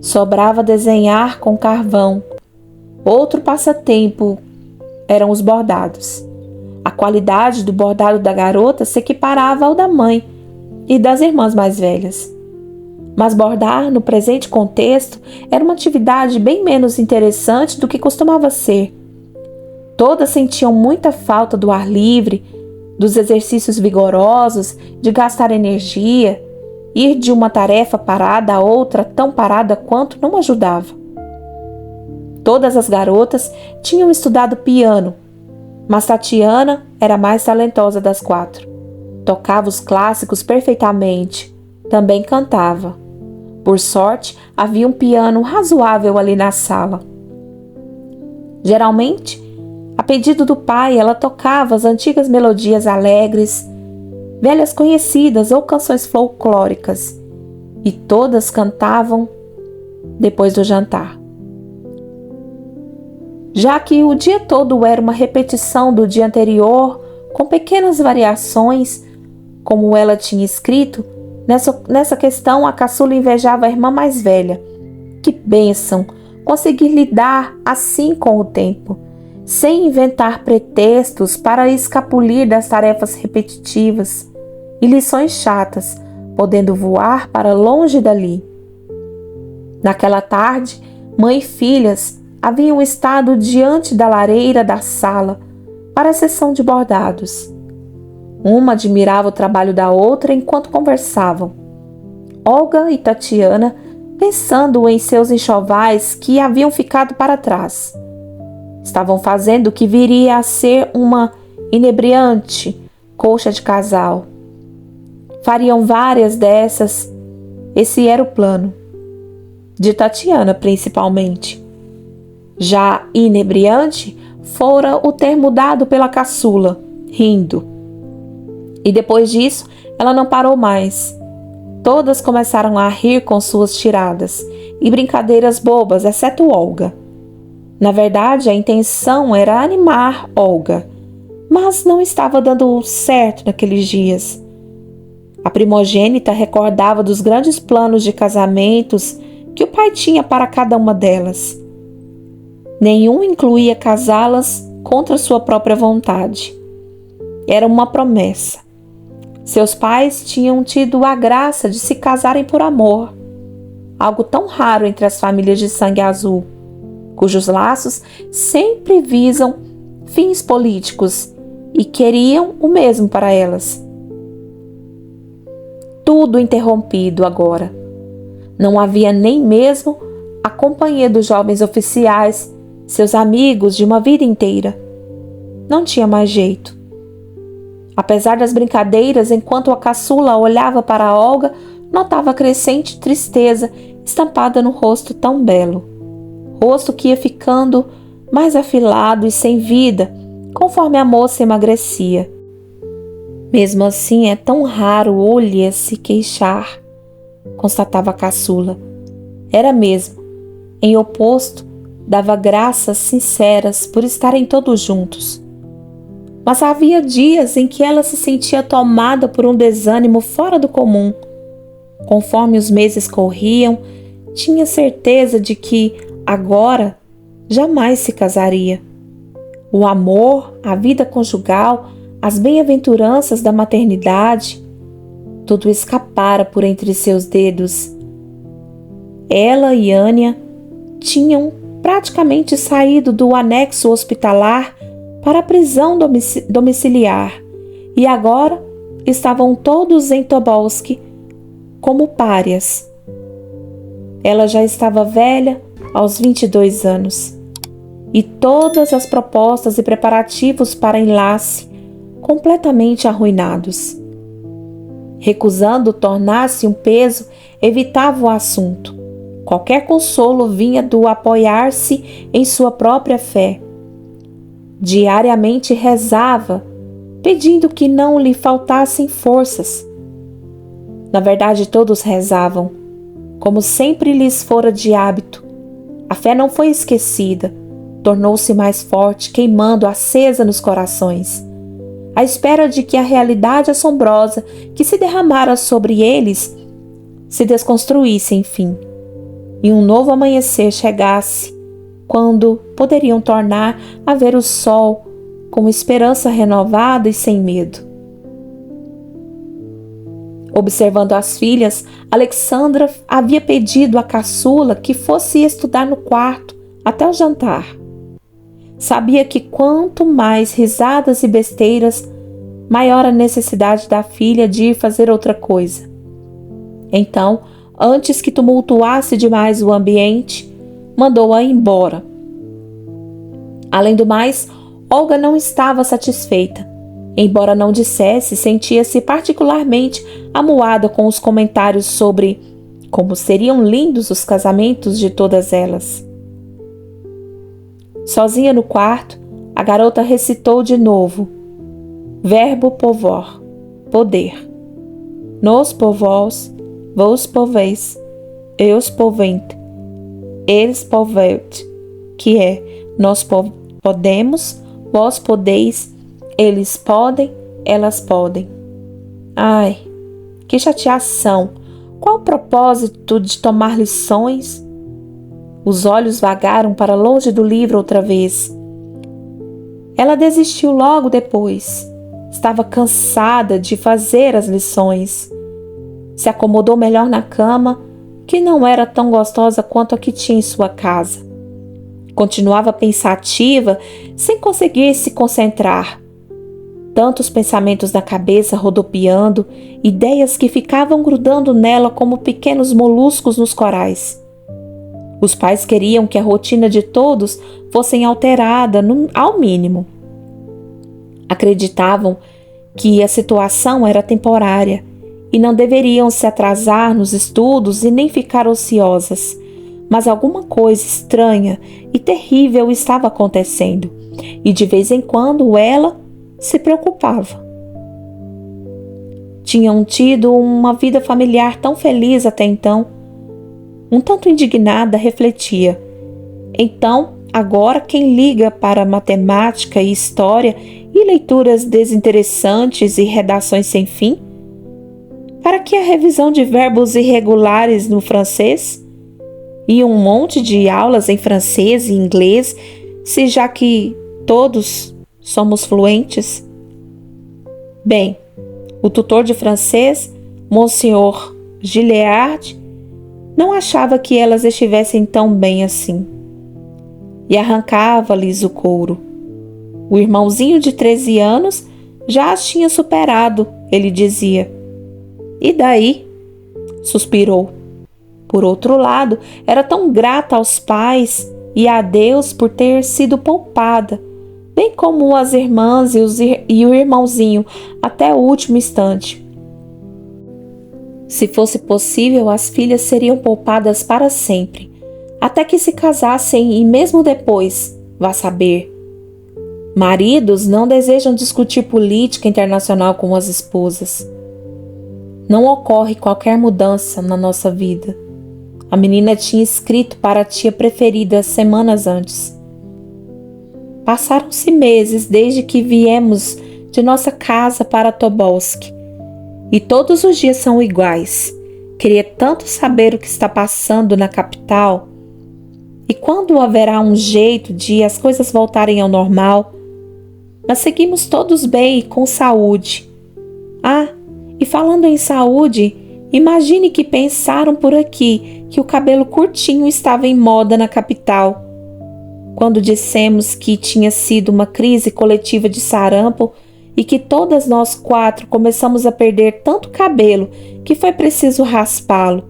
Sobrava desenhar com carvão. Outro passatempo eram os bordados. A qualidade do bordado da garota se equiparava ao da mãe e das irmãs mais velhas. Mas bordar no presente contexto era uma atividade bem menos interessante do que costumava ser. Todas sentiam muita falta do ar livre, dos exercícios vigorosos, de gastar energia. Ir de uma tarefa parada a outra tão parada quanto não ajudava. Todas as garotas tinham estudado piano, mas Tatiana era a mais talentosa das quatro. Tocava os clássicos perfeitamente, também cantava. Por sorte, havia um piano razoável ali na sala. Geralmente, a pedido do pai, ela tocava as antigas melodias alegres, velhas conhecidas ou canções folclóricas, e todas cantavam depois do jantar. Já que o dia todo era uma repetição do dia anterior, com pequenas variações, como ela tinha escrito, nessa questão a caçula invejava a irmã mais velha. Que bênção conseguir lidar assim com o tempo, sem inventar pretextos para escapulir das tarefas repetitivas e lições chatas, podendo voar para longe dali. Naquela tarde, mãe e filhas haviam estado diante da lareira da sala para a sessão de bordados. Uma admirava o trabalho da outra enquanto conversavam. Olga e Tatiana pensando em seus enxovais que haviam ficado para trás. Estavam fazendo o que viria a ser uma inebriante colcha de casal. Fariam várias dessas, esse era o plano. De Tatiana, principalmente. Já inebriante fora o termo dado pela caçula, rindo. E depois disso, ela não parou mais. Todas começaram a rir com suas tiradas e brincadeiras bobas, exceto Olga. Na verdade, a intenção era animar Olga, mas não estava dando certo naqueles dias. A primogênita recordava dos grandes planos de casamentos que o pai tinha para cada uma delas. Nenhum incluía casá-las contra sua própria vontade. Era uma promessa. Seus pais tinham tido a graça de se casarem por amor, algo tão raro entre as famílias de sangue azul, cujos laços sempre visam fins políticos e queriam o mesmo para elas. Tudo interrompido agora. Não havia nem mesmo a companhia dos jovens oficiais, seus amigos de uma vida inteira. Não tinha mais jeito. Apesar das brincadeiras, enquanto a caçula olhava para Olga, notava crescente tristeza estampada no rosto tão belo. Rosto que ia ficando mais afilado e sem vida, conforme a moça emagrecia. Mesmo assim, é tão raro Olha se queixar, constatava a caçula. Era mesmo. Em oposto, dava graças sinceras por estarem todos juntos. Mas havia dias em que ela se sentia tomada por um desânimo fora do comum. Conforme os meses corriam, tinha certeza de que, agora, jamais se casaria. O amor, a vida conjugal, as bem-aventuranças da maternidade, tudo escapara por entre seus dedos. Ela e Ania tinham praticamente saído do anexo hospitalar para a prisão domiciliar e agora estavam todos em Tobolsk como párias. Ela já estava velha aos 22 anos, e todas as propostas e preparativos para enlace completamente arruinados. Recusando tornar-se um peso, evitava o assunto. Qualquer consolo vinha do apoiar-se em sua própria fé. Diariamente rezava, pedindo que não lhe faltassem forças. Na verdade, todos rezavam, como sempre lhes fora de hábito. A fé não foi esquecida, tornou-se mais forte, queimando acesa nos corações, à espera de que a realidade assombrosa que se derramara sobre eles se desconstruísse, enfim, e um novo amanhecer chegasse, quando poderiam tornar a ver o sol com esperança renovada e sem medo. Observando as filhas, Alexandra havia pedido à caçula que fosse estudar no quarto até o jantar. Sabia que quanto mais risadas e besteiras, maior a necessidade da filha de ir fazer outra coisa. Então, antes que tumultuasse demais o ambiente, mandou-a embora. Além do mais, Olga não estava satisfeita. Embora não dissesse, sentia-se particularmente amuada com os comentários sobre como seriam lindos os casamentos de todas elas. Sozinha no quarto, a garota recitou de novo: verbo povor, poder. Nos povos, vos poveis, eus povente, eles povete, que é, nós podemos, vós podeis, eles podem, elas podem. Ai, que chateação! Qual o propósito de tomar lições? Os olhos vagaram para longe do livro outra vez. Ela desistiu logo depois. Estava cansada de fazer as lições. Se acomodou melhor na cama, que não era tão gostosa quanto a que tinha em sua casa. Continuava pensativa, sem conseguir se concentrar. Tantos pensamentos na cabeça rodopiando, ideias que ficavam grudando nela como pequenos moluscos nos corais. Os pais queriam que a rotina de todos fosse alterada ao mínimo. Acreditavam que a situação era temporária e não deveriam se atrasar nos estudos e nem ficar ociosas. Mas alguma coisa estranha e terrível estava acontecendo, e de vez em quando ela se preocupava. Tinham tido uma vida familiar tão feliz até então. Um tanto indignada, refletia. Então, agora quem liga para matemática e história e leituras desinteressantes e redações sem fim? Para que a revisão de verbos irregulares no francês? E um monte de aulas em francês e inglês, se já que todos somos fluentes? Bem, o tutor de francês, Monsieur Gilliard, não achava que elas estivessem tão bem assim. E arrancava-lhes o couro. O irmãozinho de 13 anos já as tinha superado, ele dizia. E daí? Suspirou. Por outro lado, era tão grata aos pais e a Deus por ter sido poupada, bem como as irmãs e o irmãozinho, até o último instante. Se fosse possível, as filhas seriam poupadas para sempre, até que se casassem e mesmo depois, vá saber. Maridos não desejam discutir política internacional com as esposas. Não ocorre qualquer mudança na nossa vida. A menina tinha escrito para a tia preferida semanas antes. Passaram-se meses desde que viemos de nossa casa para Tobolsk. E todos os dias são iguais. Queria tanto saber o que está passando na capital. E quando haverá um jeito de as coisas voltarem ao normal? Mas seguimos todos bem e com saúde. Ah, e falando em saúde, imagine que pensaram por aqui que o cabelo curtinho estava em moda na capital. Quando dissemos que tinha sido uma crise coletiva de sarampo e que todas nós 4 começamos a perder tanto cabelo que foi preciso raspá-lo.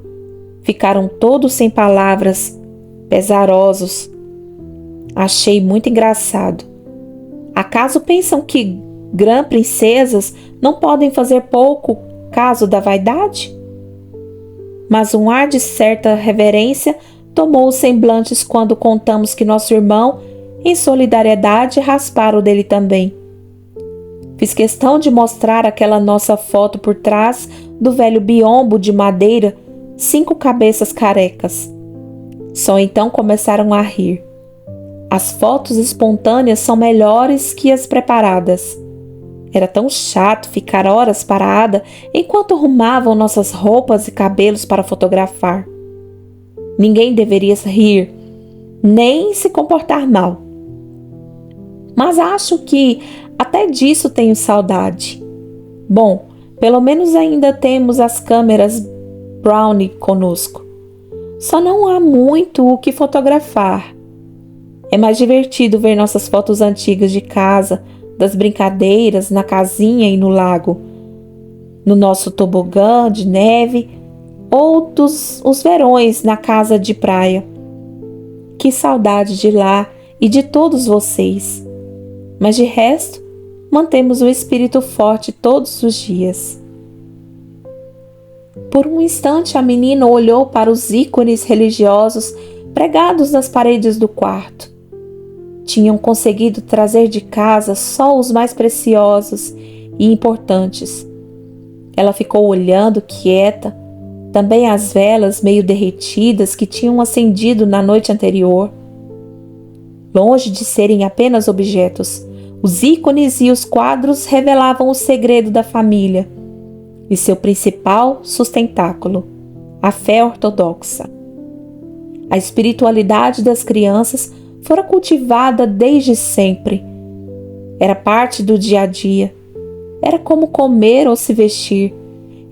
Ficaram todos sem palavras, pesarosos. Achei muito engraçado. Acaso pensam que grã-princesas não podem fazer pouco caso da vaidade? Mas um ar de certa reverência tomou os semblantes quando contamos que nosso irmão, em solidariedade, raspara o dele também. Fiz questão de mostrar aquela nossa foto por trás do velho biombo de madeira, 5 cabeças carecas. Só então começaram a rir. As fotos espontâneas são melhores que as preparadas. Era tão chato ficar horas parada enquanto arrumavam nossas roupas e cabelos para fotografar. Ninguém deveria rir, nem se comportar mal. Mas acho que até disso tenho saudade. Bom, pelo menos ainda temos as câmeras Brownie conosco. Só não há muito o que fotografar. É mais divertido ver nossas fotos antigas de casa, das brincadeiras na casinha e no lago, no nosso tobogã de neve ou os verões na casa de praia. Que saudade de lá e de todos vocês. Mas de resto, mantemos o espírito forte todos os dias. Por um instante a menina olhou para os ícones religiosos pregados nas paredes do quarto. Tinham conseguido trazer de casa só os mais preciosos e importantes. Ela ficou olhando quieta, também as velas meio derretidas que tinham acendido na noite anterior. Longe de serem apenas objetos, os ícones e os quadros revelavam o segredo da família e seu principal sustentáculo, a fé ortodoxa. A espiritualidade das crianças fora cultivada desde sempre. Era parte do dia a dia. Era como comer ou se vestir.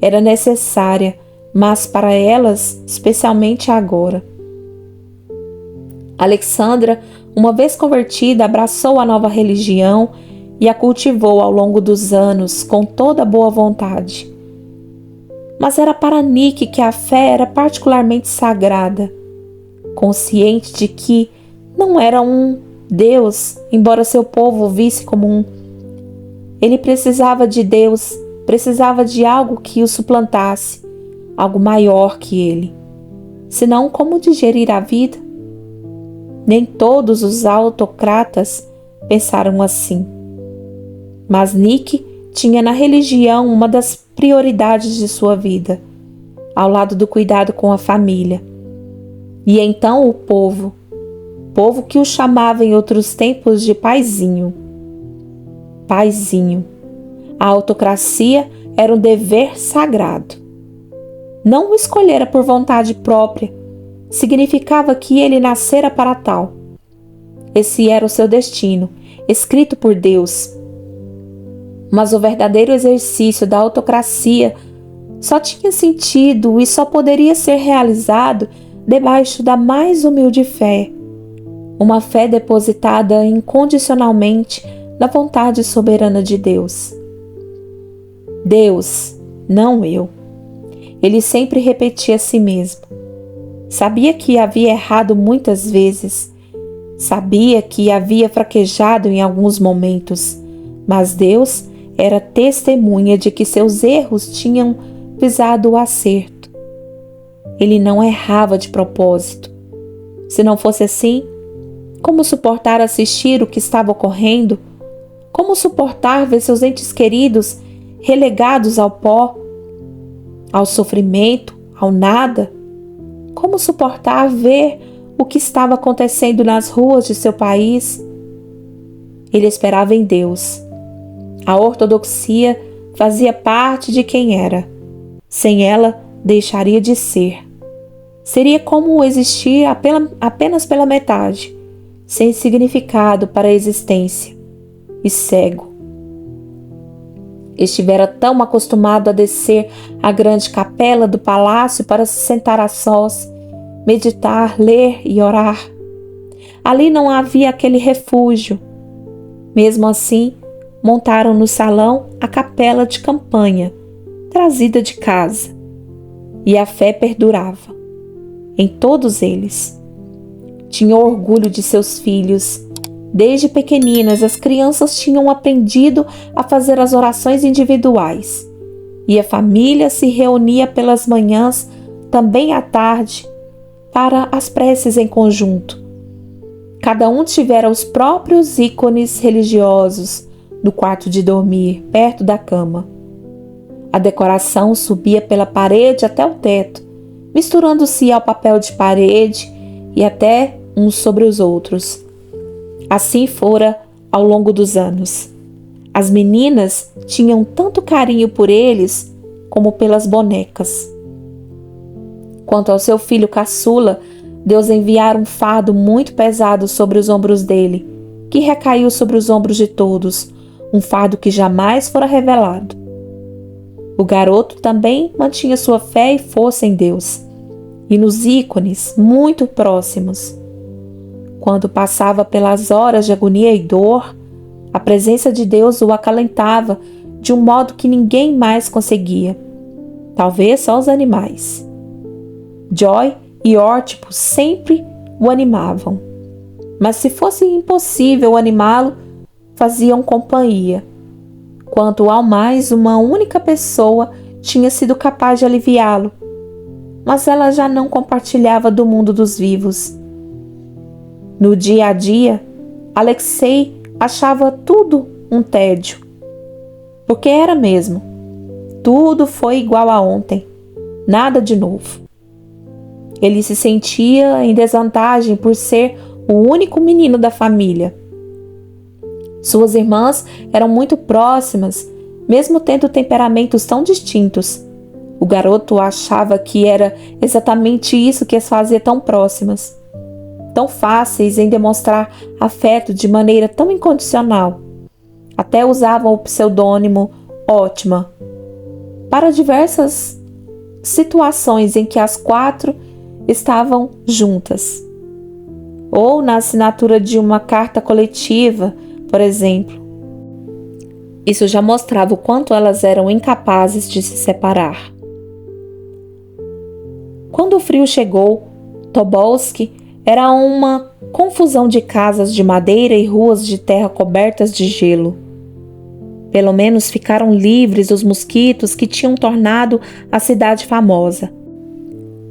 Era necessária, mas para elas, especialmente agora. Alexandra, uma vez convertida, abraçou a nova religião e a cultivou ao longo dos anos com toda boa vontade. Mas era para Nick que a fé era particularmente sagrada, consciente de que não era um Deus, embora seu povo o visse como um. Ele precisava de Deus, precisava de algo que o suplantasse, algo maior que ele. Senão, como digerir a vida? Nem todos os autocratas pensaram assim. Mas Nick tinha na religião uma das prioridades de sua vida, ao lado do cuidado com a família. E então o povo que o chamava em outros tempos de paizinho. Paizinho. A autocracia era um dever sagrado. Não o escolhera por vontade própria. Significava que ele nascera para tal. Esse era o seu destino, escrito por Deus. Mas o verdadeiro exercício da autocracia só tinha sentido e só poderia ser realizado debaixo da mais humilde fé. Uma fé depositada incondicionalmente na vontade soberana de Deus. Deus, não eu. Ele sempre repetia a si mesmo. Sabia que havia errado muitas vezes. Sabia que havia fraquejado em alguns momentos. Mas Deus era testemunha de que seus erros tinham visado o acerto. Ele não errava de propósito. Se não fosse assim, como suportar assistir o que estava ocorrendo? Como suportar ver seus entes queridos relegados ao pó, ao sofrimento, ao nada? Como suportar ver o que estava acontecendo nas ruas de seu país? Ele esperava em Deus. A ortodoxia fazia parte de quem era. Sem ela, deixaria de ser. Seria como existir apenas pela metade, sem significado para a existência, e cego. Estivera tão acostumado a descer à grande capela do palácio para se sentar a sós, meditar, ler e orar. Ali não havia aquele refúgio. Mesmo assim, montaram no salão a capela de campanha, trazida de casa. E a fé perdurava em todos eles. Tinham orgulho de seus filhos. Desde pequeninas, as crianças tinham aprendido a fazer as orações individuais. E a família se reunia pelas manhãs, também à tarde, para as preces em conjunto. Cada um tivera os próprios ícones religiosos no quarto de dormir, perto da cama. A decoração subia pela parede até o teto, misturando-se ao papel de parede e até uns sobre os outros. Assim fora ao longo dos anos. As meninas tinham tanto carinho por eles como pelas bonecas. Quanto ao seu filho caçula, Deus enviara um fardo muito pesado sobre os ombros dele, que recaiu sobre os ombros de todos, um fardo que jamais fora revelado. O garoto também mantinha sua fé e força em Deus, e nos ícones muito próximos. Quando passava pelas horas de agonia e dor, a presença de Deus o acalentava de um modo que ninguém mais conseguia, talvez só os animais. Joy e Órtipo sempre o animavam, mas se fosse impossível animá-lo, faziam companhia. Quanto ao mais, uma única pessoa tinha sido capaz de aliviá-lo, mas ela já não compartilhava do mundo dos vivos. No dia a dia, Alexei achava tudo um tédio, porque era mesmo. Tudo foi igual a ontem, nada de novo. Ele se sentia em desvantagem por ser o único menino da família. Suas irmãs eram muito próximas, mesmo tendo temperamentos tão distintos. O garoto achava que era exatamente isso que as fazia tão próximas, tão fáceis em demonstrar afeto de maneira tão incondicional. Até usavam o pseudônimo Ótima para diversas situações em que as quatro estavam juntas. Ou na assinatura de uma carta coletiva, por exemplo. Isso já mostrava o quanto elas eram incapazes de se separar. Quando o frio chegou, Tobolski era uma confusão de casas de madeira e ruas de terra cobertas de gelo. Pelo menos ficaram livres dos mosquitos que tinham tornado a cidade famosa.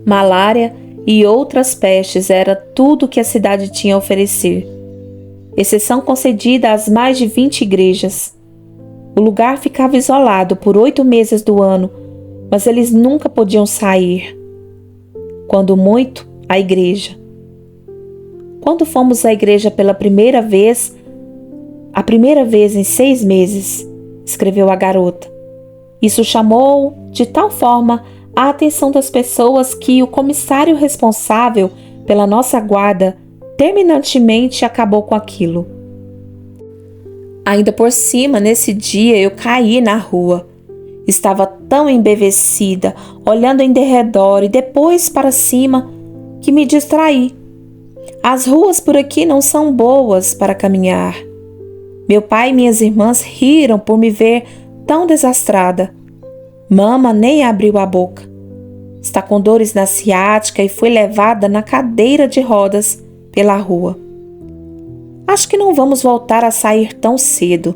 Malária e outras pestes era tudo que a cidade tinha a oferecer, exceção concedida às mais de 20 igrejas. O lugar ficava isolado por 8 meses do ano, mas eles nunca podiam sair. Quando muito, a igreja. Quando fomos à igreja pela primeira vez, a primeira vez em 6 meses, escreveu a garota. Isso chamou de tal forma a atenção das pessoas que o comissário responsável pela nossa guarda terminantemente acabou com aquilo. Ainda por cima, nesse dia, eu caí na rua. Estava tão embevecida, olhando em derredor e depois para cima, que me distraí. As ruas por aqui não são boas para caminhar. Meu pai e minhas irmãs riram por me ver tão desastrada. Mama nem abriu a boca. Está com dores na ciática e foi levada na cadeira de rodas pela rua. Acho que não vamos voltar a sair tão cedo,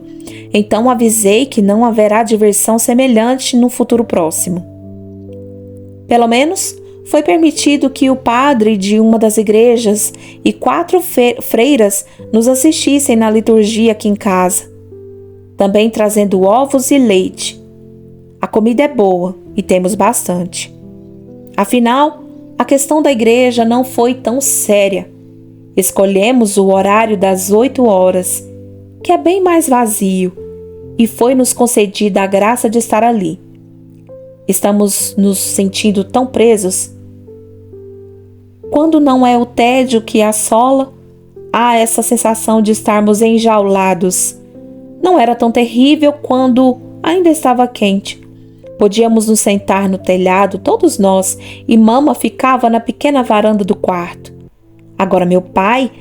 então avisei que não haverá diversão semelhante no futuro próximo. Pelo menos foi permitido que o padre de uma das igrejas e 4 freiras nos assistissem na liturgia aqui em casa, também trazendo ovos e leite. A comida é boa e temos bastante. Afinal, a questão da igreja não foi tão séria. Escolhemos o horário das 8 horas, que é bem mais vazio, e foi-nos concedida a graça de estar ali. Estamos nos sentindo tão presos. Quando não é o tédio que assola, há essa sensação de estarmos enjaulados. Não era tão terrível quando ainda estava quente. Podíamos nos sentar no telhado, todos nós, e Mama ficava na pequena varanda do quarto. Agora meu pai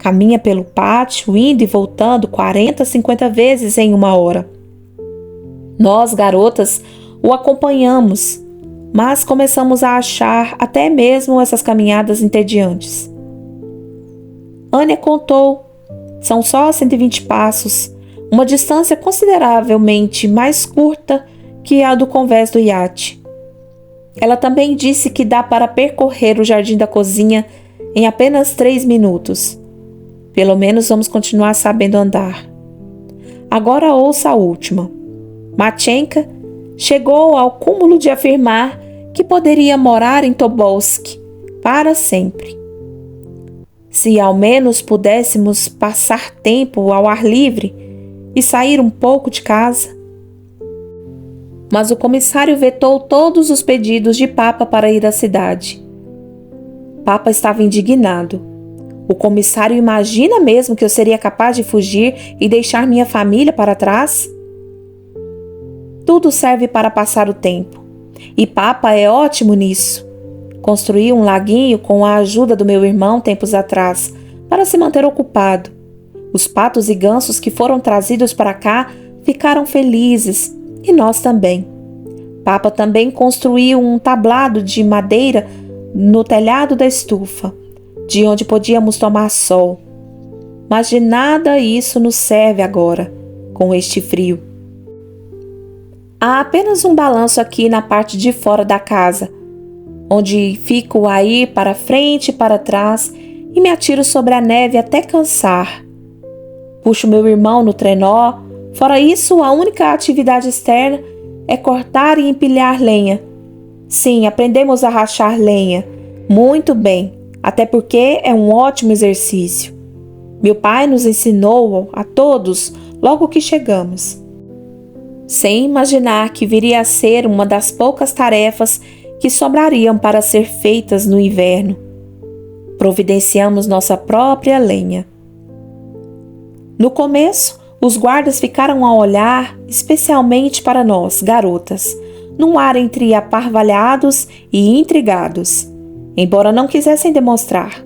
Caminha pelo pátio, indo e voltando 40, 50 vezes em uma hora. Nós, garotas, o acompanhamos, mas começamos a achar até mesmo essas caminhadas entediantes. Ania contou, são só 120 passos, uma distância consideravelmente mais curta que a do convés do iate. Ela também disse que dá para percorrer o jardim da cozinha em apenas 3 minutos. Pelo menos vamos continuar sabendo andar. Agora ouça a última. Matchenka chegou ao cúmulo de afirmar que poderia morar em Tobolsk para sempre. Se ao menos pudéssemos passar tempo ao ar livre e sair um pouco de casa. Mas o comissário vetou todos os pedidos de Papa para ir à cidade. Papa estava indignado. O comissário imagina mesmo que eu seria capaz de fugir e deixar minha família para trás? Tudo serve para passar o tempo. E Papa é ótimo nisso. Construí um laguinho com a ajuda do meu irmão tempos atrás, para se manter ocupado. Os patos e gansos que foram trazidos para cá ficaram felizes, e nós também. Papa também construiu um tablado de madeira no telhado da estufa, de onde podíamos tomar sol. Mas de nada isso nos serve agora, com este frio. Há apenas um balanço aqui na parte de fora da casa, onde fico a ir para frente e para trás e me atiro sobre a neve até cansar. Puxo meu irmão no trenó. Fora isso, a única atividade externa é cortar e empilhar lenha. Sim, aprendemos a rachar lenha. Muito bem, até porque é um ótimo exercício. Meu pai nos ensinou a todos logo que chegamos. Sem imaginar que viria a ser uma das poucas tarefas que sobrariam para ser feitas no inverno. Providenciamos nossa própria lenha. No começo, os guardas ficaram a olhar especialmente para nós, garotas, num ar entre aparvalhados e intrigados, embora não quisessem demonstrar.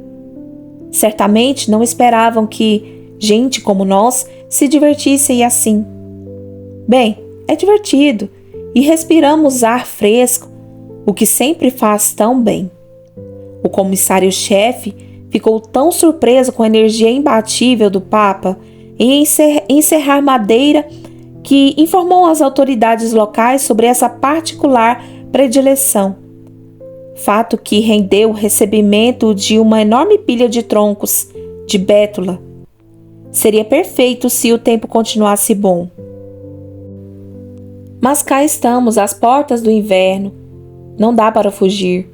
Certamente não esperavam que gente como nós se divertisse assim. Bem, é divertido e respiramos ar fresco, o que sempre faz tão bem. O comissário-chefe ficou tão surpreso com a energia imbatível do Papa em encerrar madeira que informou as autoridades locais sobre essa particular predileção. Fato que rendeu o recebimento de uma enorme pilha de troncos de bétula. Seria perfeito se o tempo continuasse bom. Mas cá estamos, às portas do inverno. Não dá para fugir.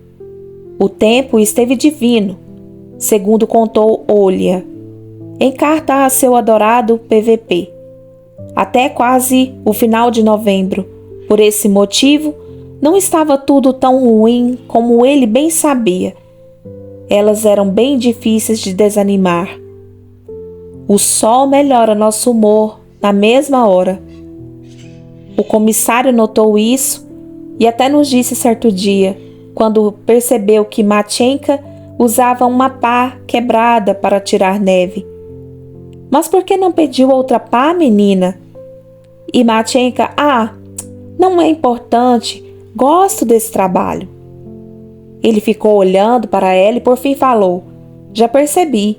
O tempo esteve divino, segundo contou Olha, em carta a seu adorado PVP, até quase o final de novembro. Por esse motivo, não estava tudo tão ruim como ele bem sabia. Elas eram bem difíceis de desanimar. O sol melhora nosso humor na mesma hora. O comissário notou isso e até nos disse certo dia, quando percebeu que Matchenka usava uma pá quebrada para tirar neve. Mas por que não pediu outra pá, menina? E Matchenka, não é importante, gosto desse trabalho. Ele ficou olhando para ela e por fim falou, já percebi,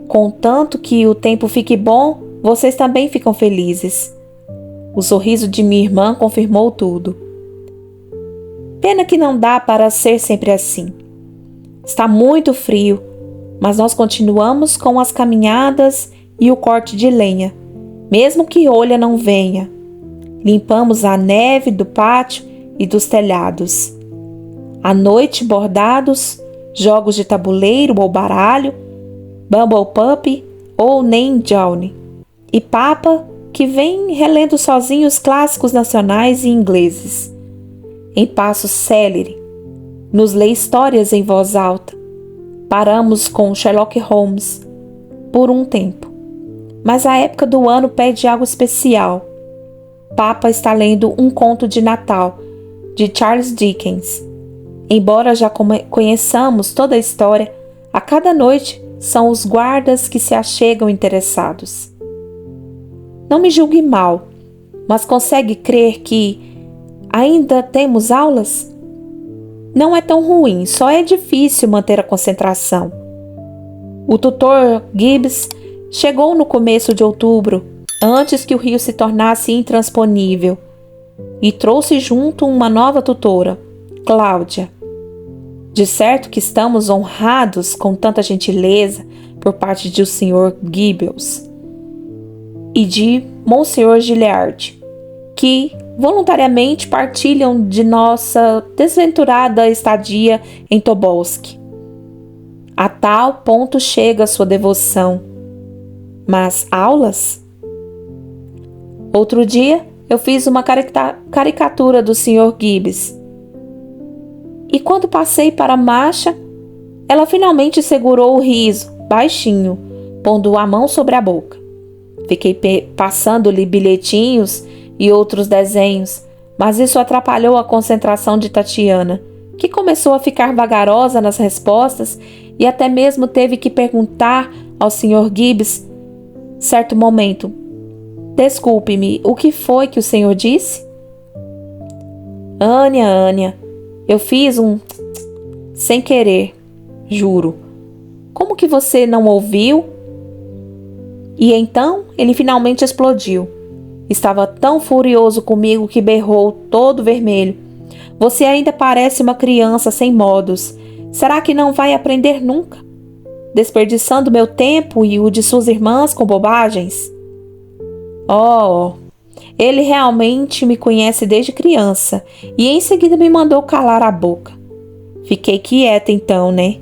contanto que o tempo fique bom, vocês também ficam felizes. O sorriso de minha irmã confirmou tudo. Pena que não dá para ser sempre assim. Está muito frio, mas nós continuamos com as caminhadas e o corte de lenha, mesmo que Olha não venha. Limpamos a neve do pátio e dos telhados. À noite, bordados, jogos de tabuleiro ou baralho, Bumble Puppy ou Name Johnny. E Papa, que vem relendo sozinho os clássicos nacionais e ingleses. Em passo célere, nos lê histórias em voz alta. Paramos com Sherlock Holmes por um tempo. Mas a época do ano pede algo especial. Papa está lendo um conto de Natal, de Charles Dickens. Embora já conheçamos toda a história, a cada noite são os guardas que se achegam interessados. Não me julgue mal, mas consegue crer que ainda temos aulas? Não é tão ruim, só é difícil manter a concentração. O tutor Gibbs chegou no começo de outubro, antes que o rio se tornasse intransponível, e trouxe junto uma nova tutora, Cláudia. De certo que estamos honrados com tanta gentileza por parte do Sr. Gibbs e de Monsenhor Gilliard, que voluntariamente partilham de nossa desventurada estadia em Tobolsk. A tal ponto chega a sua devoção. Mas aulas? Outro dia eu fiz uma caricatura do Sr. Gibbs. E quando passei para a marcha, ela finalmente segurou o riso, baixinho, pondo a mão sobre a boca. Fiquei passando-lhe bilhetinhos e outros desenhos, mas isso atrapalhou a concentração de Tatiana, que começou a ficar vagarosa nas respostas e até mesmo teve que perguntar ao Sr. Gibbs, certo momento: "Desculpe-me, o que foi que o senhor disse?" Ania, eu fiz um sem querer, juro. Como que você não ouviu?" E então ele finalmente explodiu. Estava tão furioso comigo que berrou todo vermelho: "Você ainda parece uma criança sem modos. Será que não vai aprender nunca? Desperdiçando meu tempo e o de suas irmãs com bobagens?" Oh, ele realmente me conhece desde criança e em seguida me mandou calar a boca. Fiquei quieta então, né?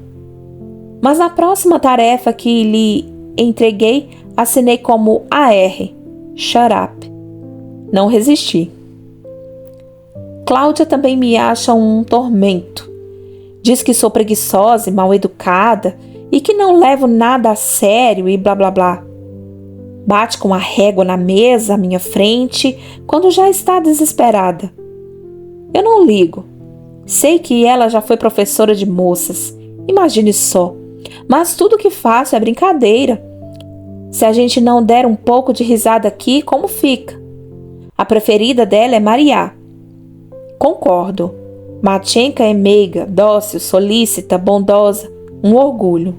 Mas na próxima tarefa que lhe entreguei, assinei como AR, shut up. Não resisti. Cláudia também me acha um tormento. Diz que sou preguiçosa e mal educada e que não levo nada a sério e blá blá blá. Bate com a régua na mesa à minha frente quando já está desesperada. Eu não ligo. Sei que ela já foi professora de moças. Imagine só. Mas tudo que faço é brincadeira. Se a gente não der um pouco de risada aqui, como fica? A preferida dela é Maria. Concordo. Matchenka é meiga, dócil, solícita, bondosa. Um orgulho.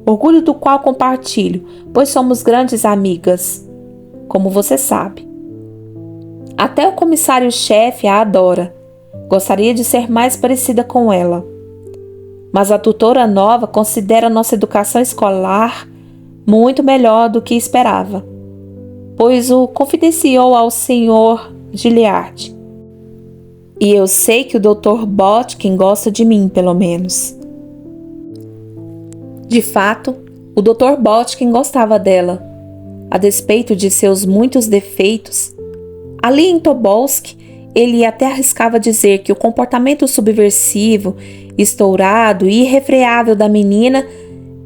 Orgulho do qual compartilho, pois somos grandes amigas, como você sabe. Até o comissário-chefe a adora. Gostaria de ser mais parecida com ela. Mas a tutora nova considera nossa educação escolar muito melhor do que esperava, pois o confidenciou ao Sr. Gilliard. E eu sei que o Dr. Botkin gosta de mim, pelo menos. De fato, o Dr. Botkin gostava dela, a despeito de seus muitos defeitos. Ali em Tobolsk, ele até arriscava dizer que o comportamento subversivo, estourado e irrefreável da menina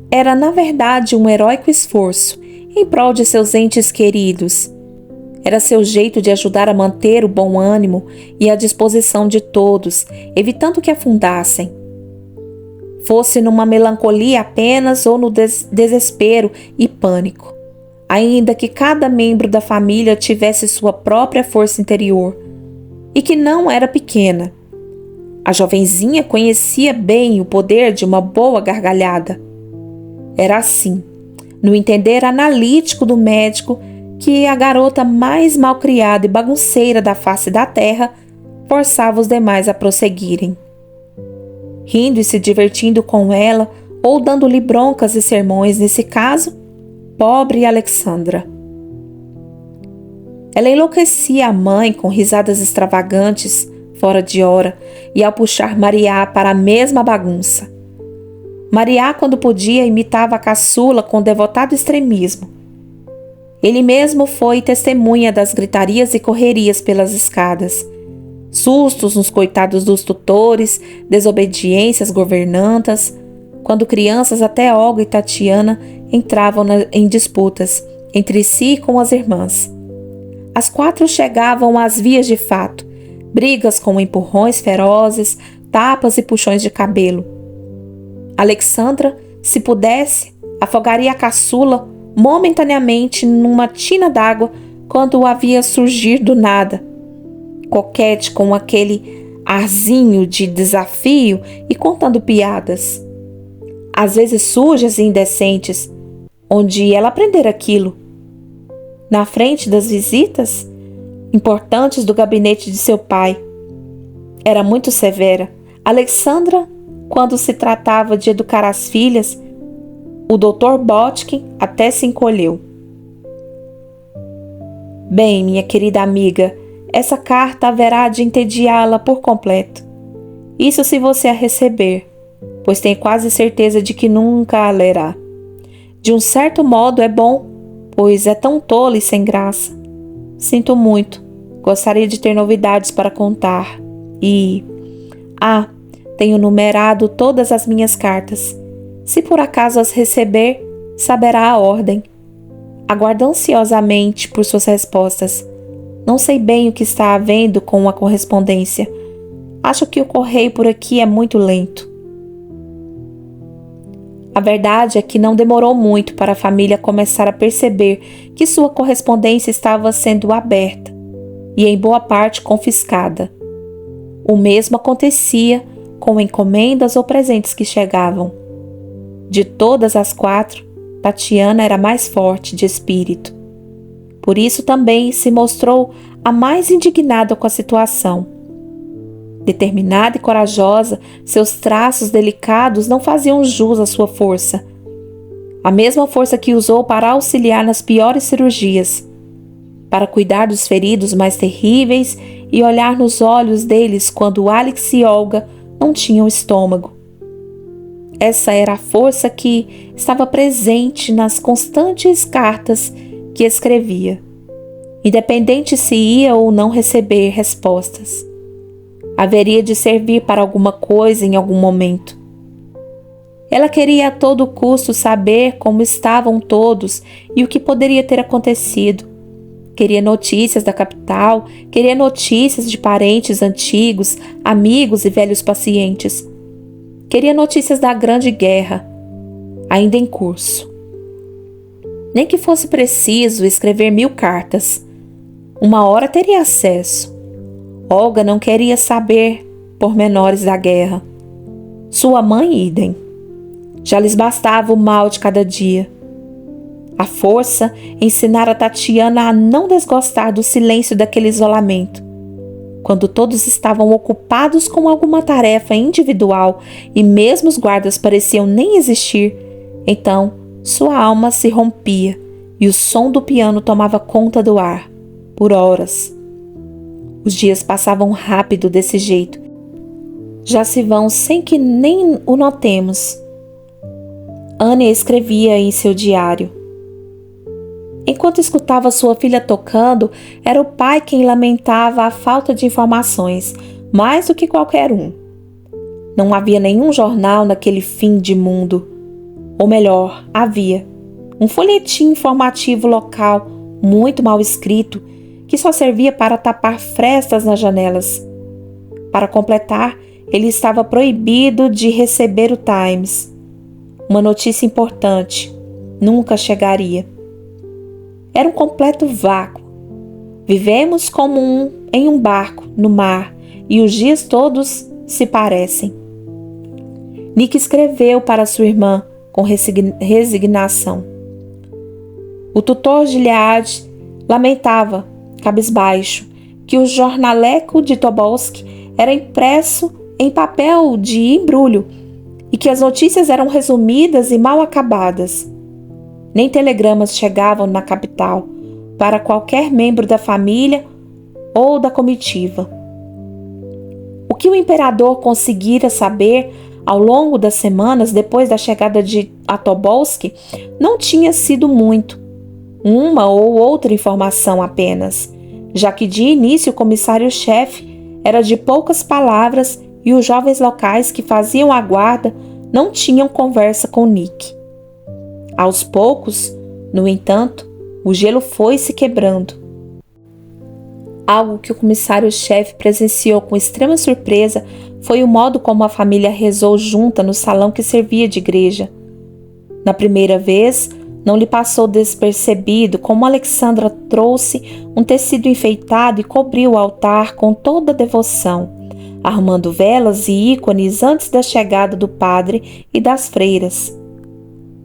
era, na verdade, um heróico esforço em prol de seus entes queridos. Era seu jeito de ajudar a manter o bom ânimo e a disposição de todos, evitando que afundassem. Fosse numa melancolia apenas ou no desespero e pânico. Ainda que cada membro da família tivesse sua própria força interior, e que não era pequena. A jovenzinha conhecia bem o poder de uma boa gargalhada. Era assim, no entender analítico do médico, que a garota mais malcriada e bagunceira da face da terra forçava os demais a prosseguirem. Rindo e se divertindo com ela, ou dando-lhe broncas e sermões, nesse caso, pobre Alexandra. Ela enlouquecia a mãe com risadas extravagantes, fora de hora, e ao puxar Maria para a mesma bagunça. Maria, quando podia, imitava a caçula com devotado extremismo. Ele mesmo foi testemunha das gritarias e correrias pelas escadas, sustos nos coitados dos tutores, desobediências governantas, quando crianças até Olga e Tatiana entravam em disputas entre si com as irmãs. As quatro chegavam às vias de fato, brigas com empurrões ferozes, tapas e puxões de cabelo. Alexandra, se pudesse, afogaria a caçula momentaneamente numa tina d'água quando a via surgir do nada, coquete com aquele arzinho de desafio e contando piadas, às vezes sujas e indecentes, onde ela aprendera aquilo. Na frente das visitas importantes do gabinete de seu pai. Era muito severa. Alexandra, quando se tratava de educar as filhas, o Dr. Botkin até se encolheu. Bem, minha querida amiga, essa carta haverá de entediá-la por completo. Isso se você a receber, pois tenho quase certeza de que nunca a lerá. De um certo modo é bom, pois é tão tola e sem graça. Sinto muito, gostaria de ter novidades para contar. Tenho numerado todas as minhas cartas. Se por acaso as receber, saberá a ordem. Aguardo ansiosamente por suas respostas. Não sei bem o que está havendo com a correspondência. Acho que o correio por aqui é muito lento. A verdade é que não demorou muito para a família começar a perceber que sua correspondência estava sendo aberta e em boa parte confiscada. O mesmo acontecia com encomendas ou presentes que chegavam. De todas as 4, Tatiana era mais forte de espírito. Por isso também se mostrou a mais indignada com a situação. Determinada e corajosa, seus traços delicados não faziam jus à sua força. A mesma força que usou para auxiliar nas piores cirurgias, para cuidar dos feridos mais terríveis e olhar nos olhos deles quando Alex e Olga não tinham estômago. Essa era a força que estava presente nas constantes cartas que escrevia, independente se ia ou não receber respostas. Haveria de servir para alguma coisa em algum momento. Ela queria a todo custo saber como estavam todos e o que poderia ter acontecido. Queria notícias da capital, queria notícias de parentes antigos, amigos e velhos pacientes. Queria notícias da Grande Guerra, ainda em curso. Nem que fosse preciso escrever 1000 cartas. Uma hora teria acesso. Olga não queria saber pormenores da guerra. Sua mãe, idem. Já lhes bastava o mal de cada dia. A força ensinara Tatiana a não desgostar do silêncio daquele isolamento. Quando todos estavam ocupados com alguma tarefa individual e mesmo os guardas pareciam nem existir, então sua alma se rompia e o som do piano tomava conta do ar, por horas. Os dias passavam rápido desse jeito. Já se vão sem que nem o notemos. Anne escrevia em seu diário. Enquanto escutava sua filha tocando, era o pai quem lamentava a falta de informações, mais do que qualquer um. Não havia nenhum jornal naquele fim de mundo. Ou melhor, havia um folhetim informativo local, muito mal escrito, que só servia para tapar frestas nas janelas. Para completar, ele estava proibido de receber o Times. Uma notícia importante nunca chegaria. Era um completo vácuo. Vivemos como em um barco no mar e os dias todos se parecem. Nick escreveu para sua irmã com resignação. O tutor Gilead lamentava, cabisbaixo, que o jornaleco de Tobolsk era impresso em papel de embrulho e que as notícias eram resumidas e mal acabadas. Nem telegramas chegavam na capital para qualquer membro da família ou da comitiva. O que o imperador conseguira saber ao longo das semanas depois da chegada de Tobolsk não tinha sido muito, uma ou outra informação apenas, já que de início o comissário-chefe era de poucas palavras e os jovens locais que faziam a guarda não tinham conversa com Nick. Aos poucos, no entanto, o gelo foi se quebrando. Algo que o comissário-chefe presenciou com extrema surpresa foi o modo como a família rezou junta no salão que servia de igreja. Na primeira vez, não lhe passou despercebido como Alexandra trouxe um tecido enfeitado e cobriu o altar com toda a devoção, arrumando velas e ícones antes da chegada do padre e das freiras.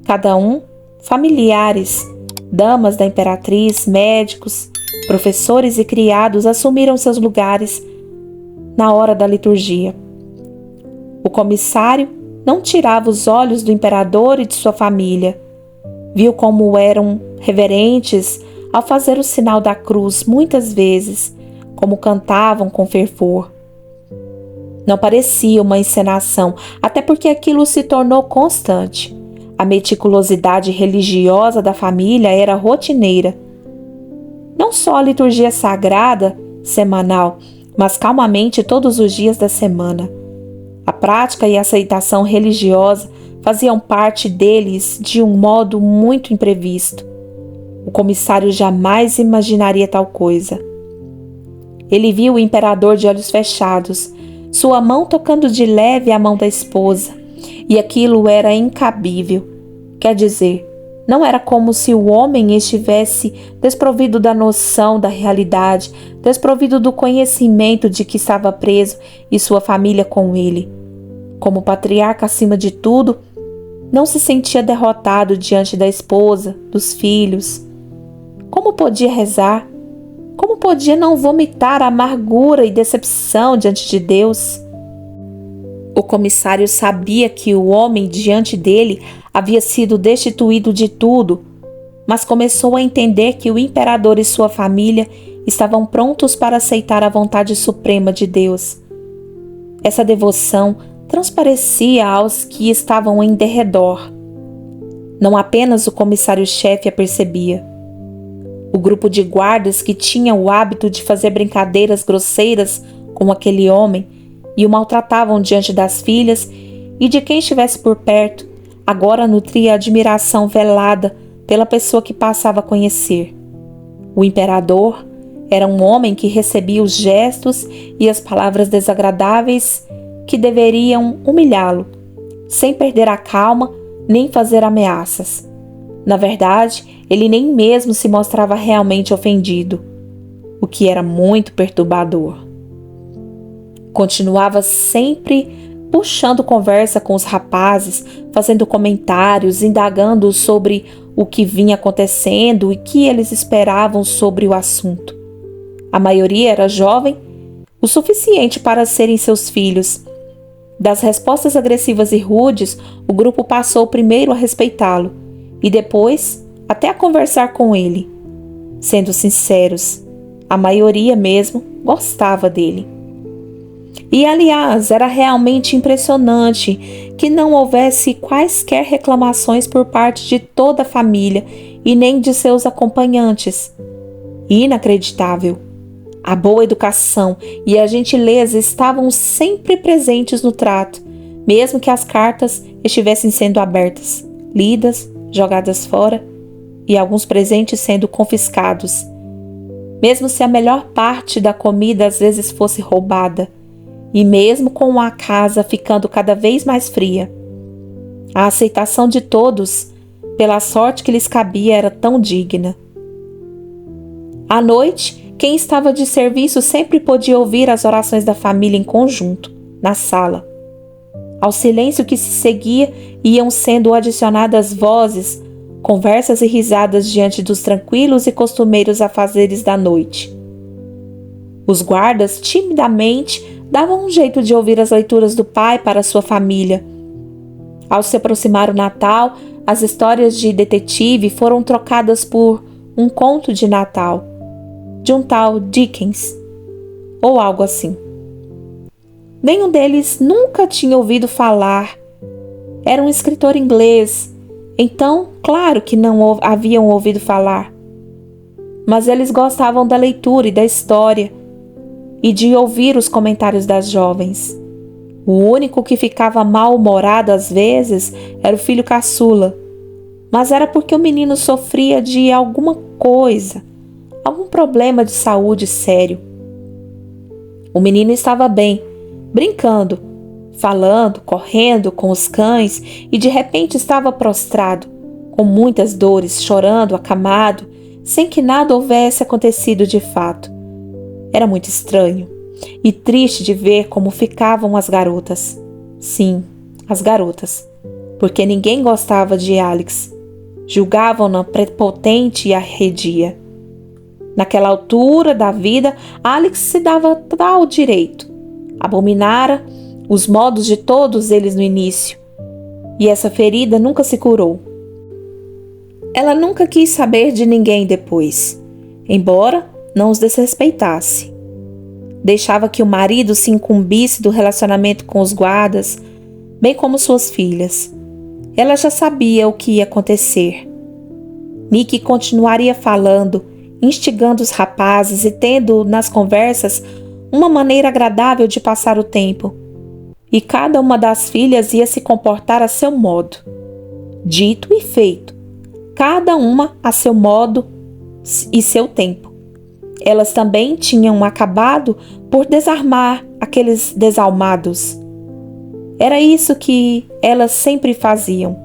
Cada um, familiares, damas da imperatriz, médicos, professores e criados assumiram seus lugares na hora da liturgia. O comissário não tirava os olhos do imperador e de sua família. Viu como eram reverentes ao fazer o sinal da cruz muitas vezes, como cantavam com fervor. Não parecia uma encenação, até porque aquilo se tornou constante. A meticulosidade religiosa da família era rotineira. Não só a liturgia sagrada, semanal, mas calmamente todos os dias da semana. A prática e a aceitação religiosa faziam parte deles de um modo muito imprevisto. O comissário jamais imaginaria tal coisa. Ele viu o imperador de olhos fechados, sua mão tocando de leve a mão da esposa, e aquilo era incabível. Quer dizer, não era como se o homem estivesse desprovido da noção da realidade, desprovido do conhecimento de que estava preso e sua família com ele. Como patriarca acima de tudo, não se sentia derrotado diante da esposa, dos filhos. Como podia rezar? Como podia não vomitar amargura e decepção diante de Deus? O comissário sabia que o homem diante dele havia sido destituído de tudo, mas começou a entender que o imperador e sua família estavam prontos para aceitar a vontade suprema de Deus. Essa devoção transparecia aos que estavam em derredor. Não apenas o comissário-chefe a percebia. O grupo de guardas que tinha o hábito de fazer brincadeiras grosseiras com aquele homem e o maltratavam diante das filhas e de quem estivesse por perto, agora nutria admiração velada pela pessoa que passava a conhecer. O imperador era um homem que recebia os gestos e as palavras desagradáveis que deveriam humilhá-lo, sem perder a calma nem fazer ameaças. Na verdade, ele nem mesmo se mostrava realmente ofendido, o que era muito perturbador. Continuava sempre puxando conversa com os rapazes, fazendo comentários, indagando sobre o que vinha acontecendo e que eles esperavam sobre o assunto. A maioria era jovem, o suficiente para serem seus filhos. Das respostas agressivas e rudes, o grupo passou primeiro a respeitá-lo e depois até a conversar com ele. Sendo sinceros, a maioria mesmo gostava dele. E, aliás, era realmente impressionante que não houvesse quaisquer reclamações por parte de toda a família e nem de seus acompanhantes. Inacreditável! A boa educação e a gentileza estavam sempre presentes no trato, mesmo que as cartas estivessem sendo abertas, lidas, jogadas fora e alguns presentes sendo confiscados. Mesmo se a melhor parte da comida às vezes fosse roubada, e mesmo com a casa ficando cada vez mais fria. A aceitação de todos, pela sorte que lhes cabia, era tão digna. À noite, quem estava de serviço sempre podia ouvir as orações da família em conjunto, na sala. Ao silêncio que se seguia, iam sendo adicionadas vozes, conversas e risadas diante dos tranquilos e costumeiros afazeres da noite. Os guardas, timidamente, davam um jeito de ouvir as leituras do pai para sua família. Ao se aproximar o Natal, as histórias de detetive foram trocadas por um conto de Natal, de um tal Dickens, ou algo assim. Nenhum deles nunca tinha ouvido falar. Era um escritor inglês, então, claro que não haviam ouvido falar. Mas eles gostavam da leitura e da história, e de ouvir os comentários das jovens. O único que ficava mal-humorado às vezes era o filho caçula, mas era porque o menino sofria de alguma coisa, algum problema de saúde sério. O menino estava bem, brincando, falando, correndo com os cães e de repente estava prostrado, com muitas dores, chorando, acamado, sem que nada houvesse acontecido de fato. Era muito estranho e triste de ver como ficavam as garotas. Sim, as garotas, porque ninguém gostava de Alex. Julgavam-na prepotente e arredia. Naquela altura da vida, Alex se dava tal direito. Abominara os modos de todos eles no início, e essa ferida nunca se curou. Ela nunca quis saber de ninguém depois, embora não os desrespeitasse. Deixava que o marido se incumbisse do relacionamento com os guardas, bem como suas filhas. Ela já sabia o que ia acontecer. Nick continuaria falando, instigando os rapazes e tendo nas conversas uma maneira agradável de passar o tempo. E cada uma das filhas ia se comportar a seu modo. Dito e feito, cada uma a seu modo e seu tempo. Elas também tinham acabado por desarmar aqueles desalmados. Era isso que elas sempre faziam.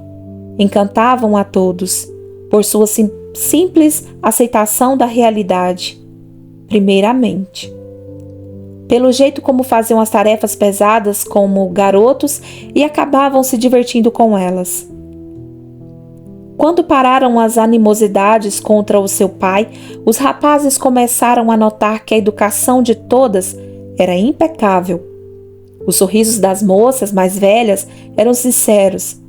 Encantavam a todos, por sua simples aceitação da realidade, primeiramente. Pelo jeito como faziam as tarefas pesadas como garotos e acabavam se divertindo com elas. Quando pararam as animosidades contra o seu pai, os rapazes começaram a notar que a educação de todas era impecável. Os sorrisos das moças mais velhas eram sinceros.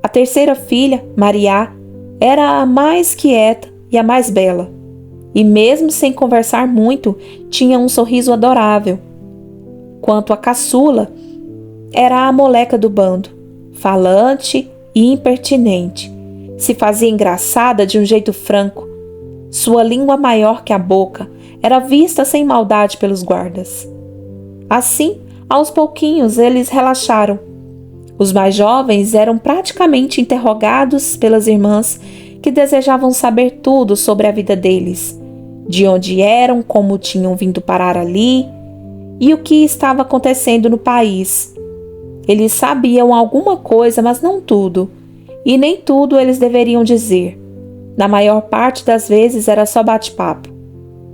A terceira filha, Maria, era a mais quieta e a mais bela. E mesmo sem conversar muito, tinha um sorriso adorável. Quanto a caçula, era a moleca do bando, falante e impertinente. Se fazia engraçada de um jeito franco. Sua língua maior que a boca era vista sem maldade pelos guardas. Assim, aos pouquinhos eles relaxaram. Os mais jovens eram praticamente interrogados pelas irmãs que desejavam saber tudo sobre a vida deles, de onde eram, como tinham vindo parar ali e o que estava acontecendo no país. Eles sabiam alguma coisa, mas não tudo. E nem tudo eles deveriam dizer. Na maior parte das vezes era só bate-papo.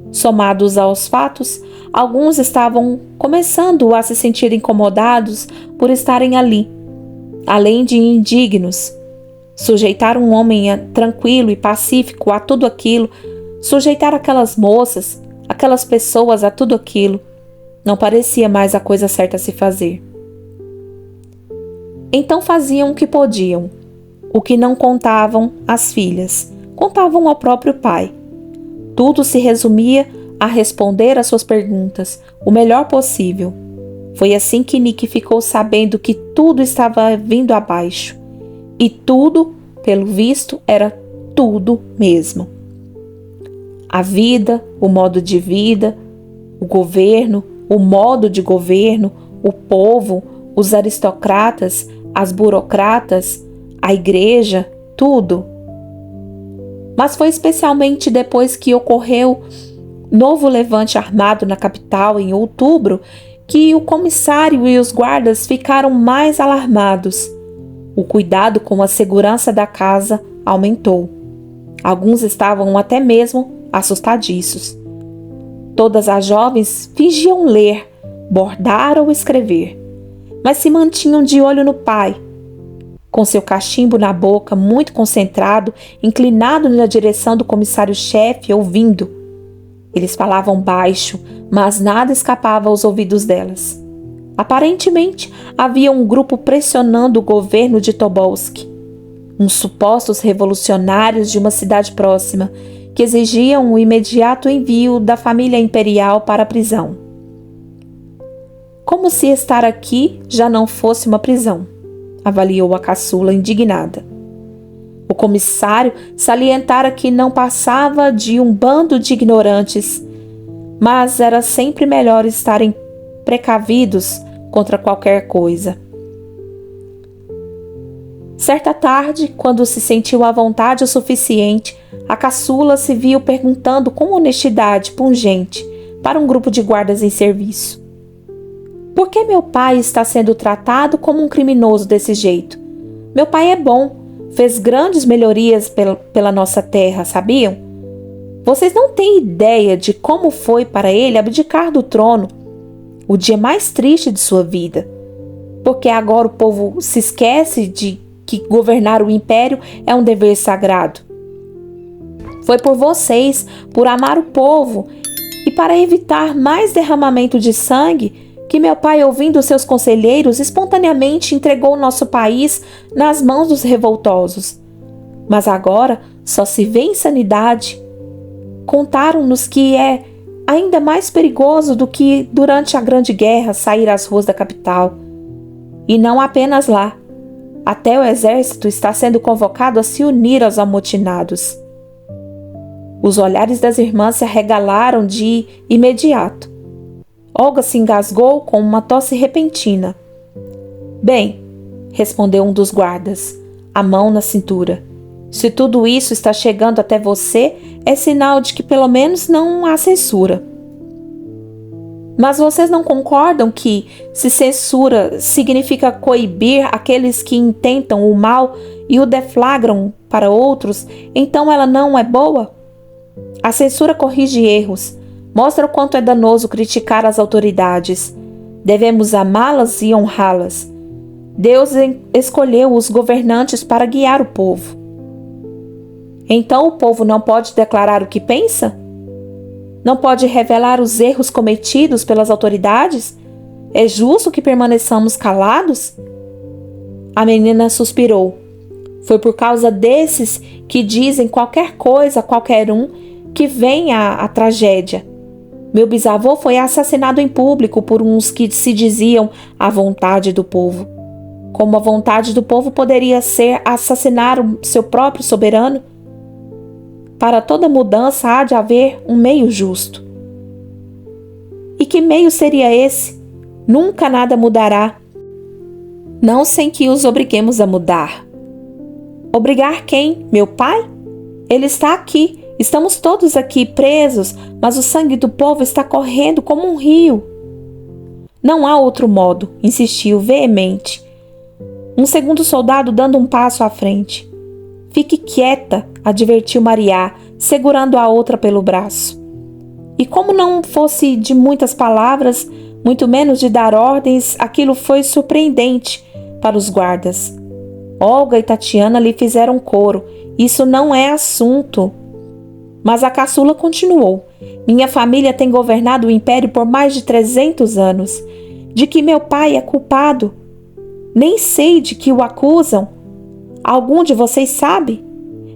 Somados aos fatos, alguns estavam começando a se sentir incomodados por estarem ali, além de indignos. Sujeitar um homem tranquilo e pacífico a tudo aquilo, sujeitar aquelas moças, aquelas pessoas a tudo aquilo, não parecia mais a coisa certa a se fazer. Então faziam o que podiam. O que não contavam às filhas, contavam ao próprio pai. Tudo se resumia a responder às suas perguntas, o melhor possível. Foi assim que Nick ficou sabendo que tudo estava vindo abaixo. E tudo, pelo visto, era tudo mesmo. A vida, o modo de vida, o governo, o modo de governo, o povo, os aristocratas, as burocratas, a igreja, tudo. Mas foi especialmente depois que ocorreu novo levante armado na capital em outubro que o comissário e os guardas ficaram mais alarmados. O cuidado com a segurança da casa aumentou. Alguns estavam até mesmo assustadiços. Todas as jovens fingiam ler, bordar ou escrever, mas se mantinham de olho no pai, com seu cachimbo na boca, muito concentrado, inclinado na direção do comissário-chefe, ouvindo. Eles falavam baixo, mas nada escapava aos ouvidos delas. Aparentemente, havia um grupo pressionando o governo de Tobolsk, uns supostos revolucionários de uma cidade próxima, que exigiam o imediato envio da família imperial para a prisão. Como se estar aqui já não fosse uma prisão, avaliou a caçula indignada. O comissário salientara que não passava de um bando de ignorantes, mas era sempre melhor estarem precavidos contra qualquer coisa. Certa tarde, quando se sentiu à vontade o suficiente, a caçula se viu perguntando com honestidade pungente para um grupo de guardas em serviço: Por que meu pai está sendo tratado como um criminoso desse jeito? Meu pai é bom, fez grandes melhorias pela nossa terra, sabiam? Vocês não têm ideia de como foi para ele abdicar do trono, o dia mais triste de sua vida. Porque agora o povo se esquece de que governar o império é um dever sagrado. Foi por vocês, por amar o povo e para evitar mais derramamento de sangue, que meu pai, ouvindo seus conselheiros, espontaneamente entregou o nosso país nas mãos dos revoltosos. Mas agora só se vê insanidade. Contaram-nos que é ainda mais perigoso do que durante a Grande Guerra sair às ruas da capital. E não apenas lá. Até o exército está sendo convocado a se unir aos amotinados. Os olhares das irmãs se arregalaram de imediato. Olga se engasgou com uma tosse repentina. Bem, respondeu um dos guardas, a mão na cintura. Se tudo isso está chegando até você, é sinal de que pelo menos não há censura. Mas vocês não concordam que, se censura significa coibir aqueles que intentam o mal e o deflagram para outros, então ela não é boa? A censura corrige erros, mostra o quanto é danoso criticar as autoridades. Devemos amá-las e honrá-las. Deus escolheu os governantes para guiar o povo. Então o povo não pode declarar o que pensa? Não pode revelar os erros cometidos pelas autoridades? É justo que permaneçamos calados? A menina suspirou. Foi por causa desses que dizem qualquer coisa a qualquer um que vem a tragédia. Meu bisavô foi assassinado em público por uns que se diziam a vontade do povo. Como a vontade do povo poderia ser assassinar o seu próprio soberano? Para toda mudança há de haver um meio justo. E que meio seria esse? Nunca nada mudará. Não sem que os obriguemos a mudar. Obrigar quem? Meu pai? Ele está aqui. Estamos todos aqui presos, mas o sangue do povo está correndo como um rio. Não há outro modo, insistiu veemente. Um segundo soldado dando um passo à frente. Fique quieta, advertiu Mariá, segurando a outra pelo braço. E como não fosse de muitas palavras, muito menos de dar ordens, aquilo foi surpreendente para os guardas. Olga e Tatiana lhe fizeram coro. Isso não é assunto. Mas a caçula continuou. Minha família tem governado o império por mais de 300 anos. De que meu pai é culpado? Nem sei de que o acusam. Algum de vocês sabe?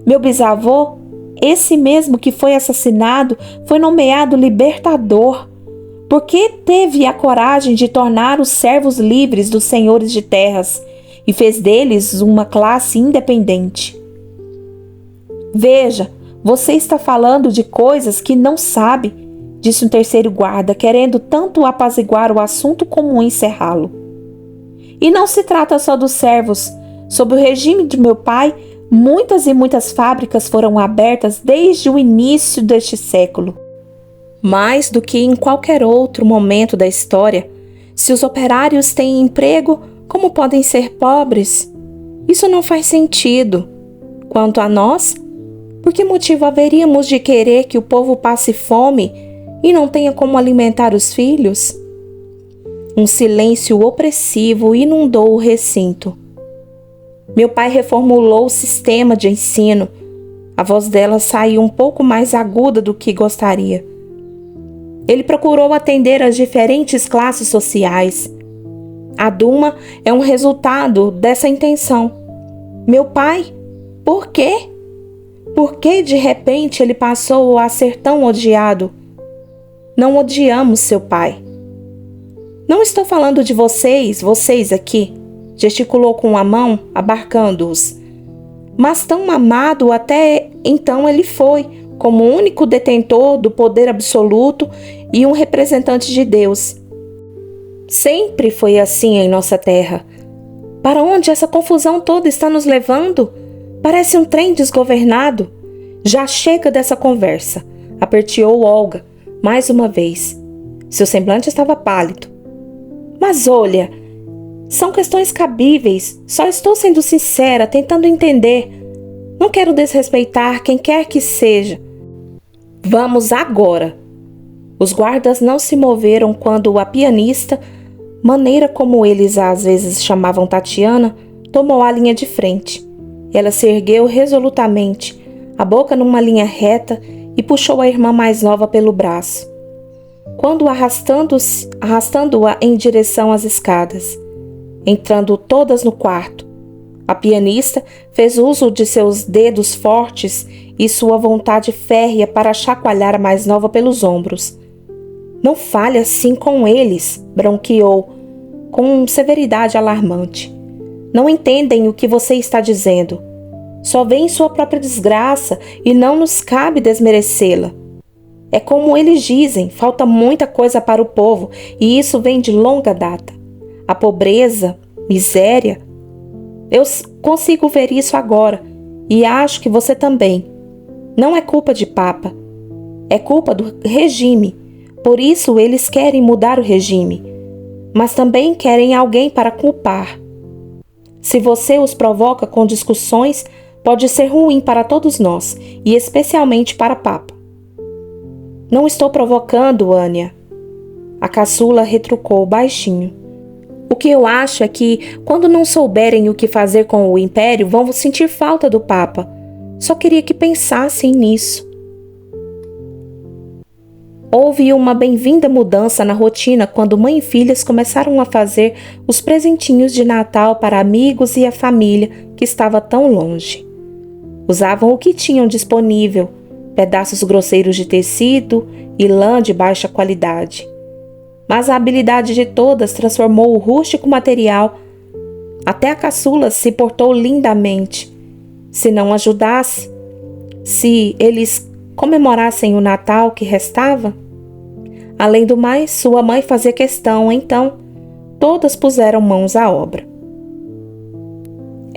Meu bisavô, esse mesmo que foi assassinado, foi nomeado libertador, porque teve a coragem de tornar os servos livres dos senhores de terras e fez deles uma classe independente. Veja, você está falando de coisas que não sabe, disse um terceiro guarda, querendo tanto apaziguar o assunto como encerrá-lo. E não se trata só dos servos. Sob o regime de meu pai, muitas e muitas fábricas foram abertas desde o início deste século. Mais do que em qualquer outro momento da história, se os operários têm emprego, como podem ser pobres? Isso não faz sentido. Quanto a nós, por que motivo haveríamos de querer que o povo passe fome e não tenha como alimentar os filhos? Um silêncio opressivo inundou o recinto. Meu pai reformulou o sistema de ensino. A voz dela saiu um pouco mais aguda do que gostaria. Ele procurou atender às diferentes classes sociais. A Duma é um resultado dessa intenção. Meu pai? Por quê? Por que de repente ele passou a ser tão odiado? Não odiamos seu pai. Não estou falando de vocês aqui. Gesticulou com a mão, abarcando-os. Mas tão amado até então ele foi, como único detentor do poder absoluto e um representante de Deus. Sempre foi assim em nossa terra. Para onde essa confusão toda está nos levando? Parece um trem desgovernado. Já chega dessa conversa, aperteou Olga, mais uma vez. Seu semblante estava pálido. Mas olha, são questões cabíveis. Só estou sendo sincera, tentando entender. Não quero desrespeitar quem quer que seja. Vamos agora. Os guardas não se moveram quando a pianista, maneira como eles às vezes chamavam Tatiana, tomou a linha de frente. Ela se ergueu resolutamente, a boca numa linha reta, e puxou a irmã mais nova pelo braço, quando arrastando-a em direção às escadas. Entrando todas no quarto, a pianista fez uso de seus dedos fortes e sua vontade férrea para chacoalhar a mais nova pelos ombros. Não fale assim com eles, bronqueou, com severidade alarmante. Não entendem o que você está dizendo. Só veem sua própria desgraça e não nos cabe desmerecê-la. É como eles dizem, falta muita coisa para o povo e isso vem de longa data. A pobreza, miséria. Eu consigo ver isso agora e acho que você também. Não é culpa de Papa, é culpa do regime. Por isso eles querem mudar o regime, mas também querem alguém para culpar. Se você os provoca com discussões, pode ser ruim para todos nós, e especialmente para Papa. Não estou provocando, Ania. A caçula retrucou baixinho. O que eu acho é que, quando não souberem o que fazer com o império, vão sentir falta do Papa. Só queria que pensassem nisso. Houve uma bem-vinda mudança na rotina quando mãe e filhas começaram a fazer os presentinhos de Natal para amigos e a família que estava tão longe. Usavam o que tinham disponível, pedaços grosseiros de tecido e lã de baixa qualidade. Mas a habilidade de todas transformou o rústico material. Até a caçula se portou lindamente. Se não ajudasse, se eles comemorassem o Natal que restava. Além do mais, sua mãe fazia questão, então todas puseram mãos à obra.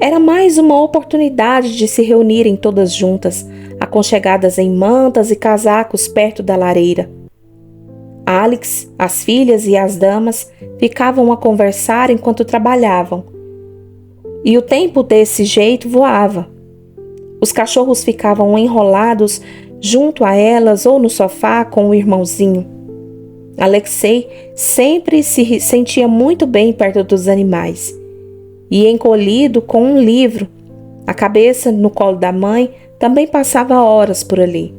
Era mais uma oportunidade de se reunirem todas juntas, aconchegadas em mantas e casacos perto da lareira. Alex, as filhas e as damas ficavam a conversar enquanto trabalhavam. E o tempo desse jeito voava. Os cachorros ficavam enrolados junto a elas ou no sofá com o irmãozinho. Alexei sempre se sentia muito bem perto dos animais. E encolhido com um livro, a cabeça no colo da mãe, também passava horas por ali.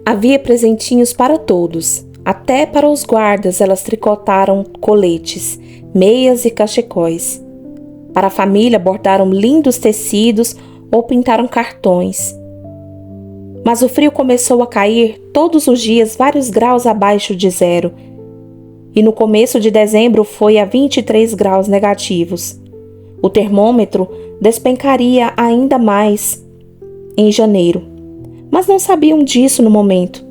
Havia presentinhos para todos. Até para os guardas elas tricotaram coletes, meias e cachecóis. Para a família bordaram lindos tecidos ou pintaram cartões. Mas o frio começou a cair todos os dias vários graus abaixo de zero. E no começo de dezembro foi a 23 graus negativos. O termômetro despencaria ainda mais em janeiro. Mas não sabiam disso no momento.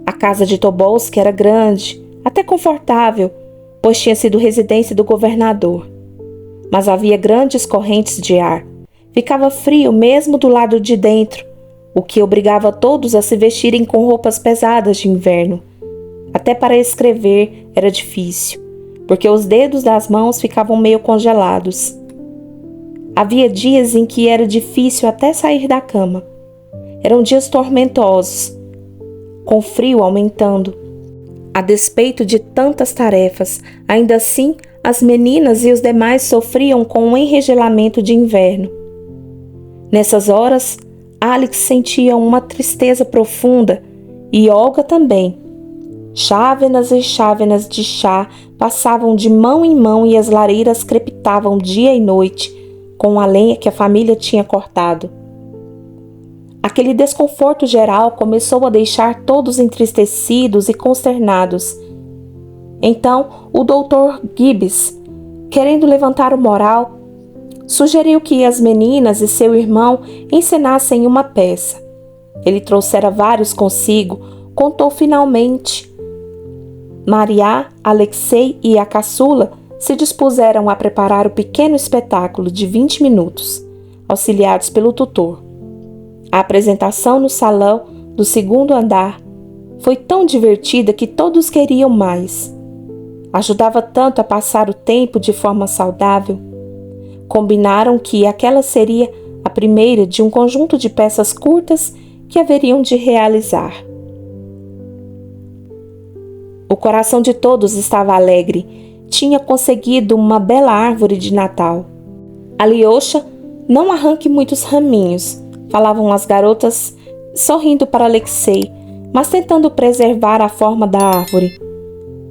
A casa de Tobolski era grande, até confortável, pois tinha sido residência do governador. Mas havia grandes correntes de ar. Ficava frio mesmo do lado de dentro, o que obrigava todos a se vestirem com roupas pesadas de inverno. Até para escrever era difícil, porque os dedos das mãos ficavam meio congelados. Havia dias em que era difícil até sair da cama. Eram dias tormentosos, com frio aumentando. A despeito de tantas tarefas, ainda assim, as meninas e os demais sofriam com o enregelamento de inverno. Nessas horas, Alex sentia uma tristeza profunda e Olga também. Chávenas e chávenas de chá passavam de mão em mão e as lareiras crepitavam dia e noite com a lenha que a família tinha cortado. Aquele desconforto geral começou a deixar todos entristecidos e consternados. Então, o Dr. Gibbs, querendo levantar o moral, sugeriu que as meninas e seu irmão encenassem uma peça. Ele trouxera vários consigo, contou finalmente. Maria, Alexei e a caçula se dispuseram a preparar o pequeno espetáculo de 20 minutos, auxiliados pelo tutor. A apresentação no salão do segundo andar foi tão divertida que todos queriam mais. Ajudava tanto a passar o tempo de forma saudável. Combinaram que aquela seria a primeira de um conjunto de peças curtas que haveriam de realizar. O coração de todos estava alegre. Tinha conseguido uma bela árvore de Natal. Alyosha, não arranque muitos raminhos, falavam as garotas, sorrindo para Alexei, mas tentando preservar a forma da árvore.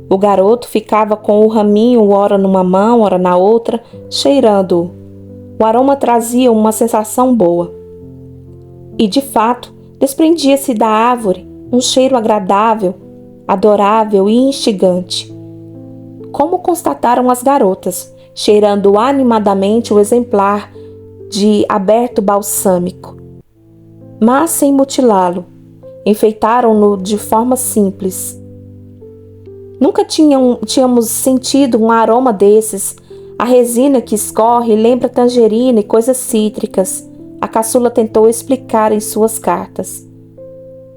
O garoto ficava com o raminho ora numa mão, ora na outra, cheirando-o. O aroma trazia uma sensação boa. E, de fato, desprendia-se da árvore um cheiro agradável, adorável e instigante. Como constataram as garotas, cheirando animadamente o exemplar de aberto balsâmico. Mas sem mutilá-lo, enfeitaram-no de forma simples. Nunca tínhamos sentido um aroma desses. A resina que escorre lembra tangerina e coisas cítricas. A caçula tentou explicar em suas cartas.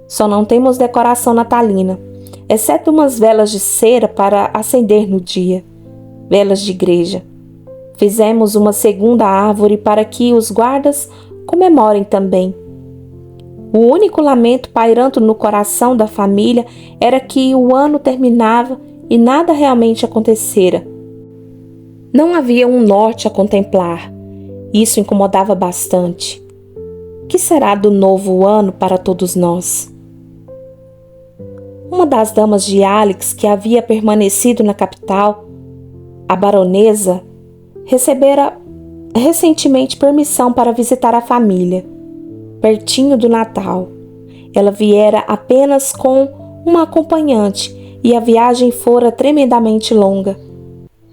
Só não temos decoração natalina, exceto umas velas de cera para acender no dia. Velas de igreja. Fizemos uma segunda árvore para que os guardas comemorem também. O único lamento pairando no coração da família era que o ano terminava e nada realmente acontecera. Não havia um norte a contemplar. Isso incomodava bastante. O que será do novo ano para todos nós? Uma das damas de Alex, que havia permanecido na capital, a baronesa, recebera recentemente permissão para visitar a família, pertinho do Natal. Ela viera apenas com uma acompanhante e a viagem fora tremendamente longa.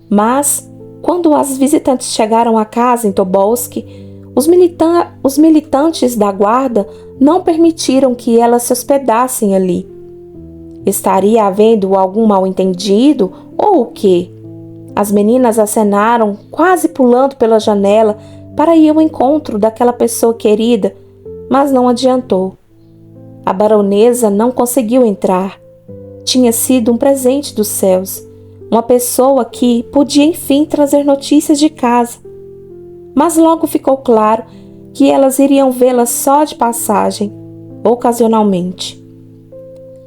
Mas, quando as visitantes chegaram à casa em Tobolsk, os militantes da guarda não permitiram que elas se hospedassem ali. Estaria havendo algum mal-entendido ou o quê? As meninas acenaram, quase pulando pela janela, para ir ao encontro daquela pessoa querida, mas não adiantou. A baronesa não conseguiu entrar. Tinha sido um presente dos céus, uma pessoa que podia enfim trazer notícias de casa. Mas logo ficou claro que elas iriam vê-la só de passagem, ocasionalmente.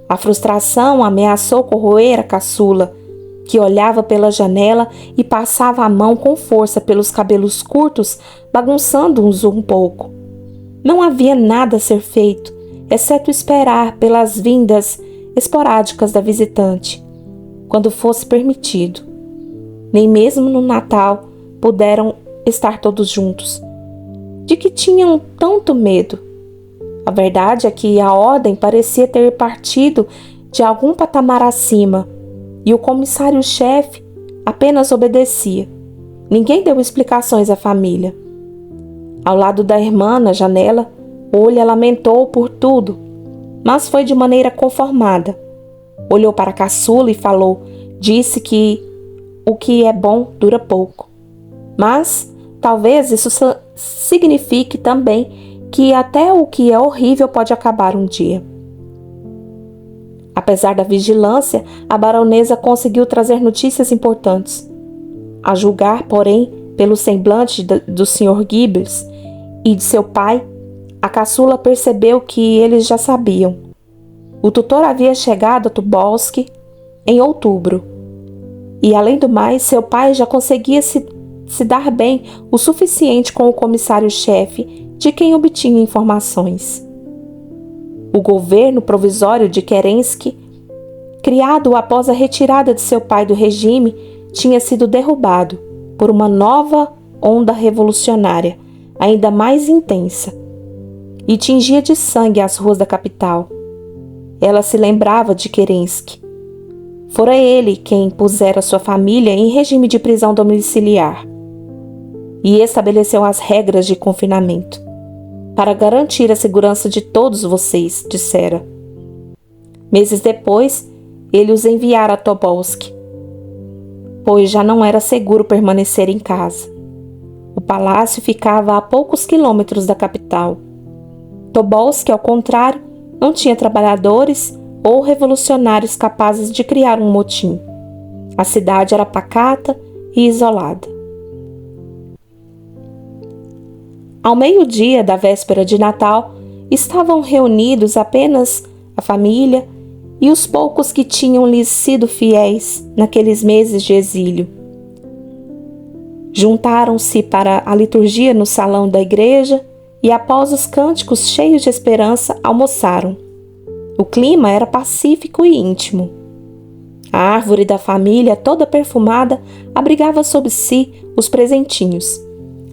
A frustração ameaçou corroer a caçula, que olhava pela janela e passava a mão com força pelos cabelos curtos, bagunçando-os um pouco. Não havia nada a ser feito, exceto esperar pelas vindas esporádicas da visitante, quando fosse permitido. Nem mesmo no Natal puderam estar todos juntos. De que tinham tanto medo? A verdade é que a ordem parecia ter partido de algum patamar acima, e o comissário-chefe apenas obedecia. Ninguém deu explicações à família. Ao lado da irmã, na janela, Olha lamentou por tudo, mas foi de maneira conformada. Olhou para a caçula e falou, disse que o que é bom dura pouco. Mas talvez isso signifique também que até o que é horrível pode acabar um dia. Apesar da vigilância, a baronesa conseguiu trazer notícias importantes. A julgar, porém, pelo semblante do Sr. Gibbs e de seu pai, a caçula percebeu que eles já sabiam. O tutor havia chegado a Tobolsk em outubro, e além do mais, seu pai já conseguia se dar bem o suficiente com o comissário-chefe, de quem obtinha informações. O governo provisório de Kerensky, criado após a retirada de seu pai do regime, tinha sido derrubado por uma nova onda revolucionária, ainda mais intensa, e tingia de sangue as ruas da capital. Ela se lembrava de Kerensky. Fora ele quem pusera sua família em regime de prisão domiciliar e estabeleceu as regras de confinamento. Para garantir a segurança de todos vocês, dissera. Meses depois, ele os enviara a Tobolsk, pois já não era seguro permanecer em casa. O palácio ficava a poucos quilômetros da capital. Tobolsk, ao contrário, não tinha trabalhadores ou revolucionários capazes de criar um motim. A cidade era pacata e isolada. Ao meio-dia da véspera de Natal, estavam reunidos apenas a família e os poucos que tinham lhes sido fiéis naqueles meses de exílio. Juntaram-se para a liturgia no salão da igreja e, após os cânticos cheios de esperança, almoçaram. O clima era pacífico e íntimo. A árvore da família, toda perfumada, abrigava sob si os presentinhos.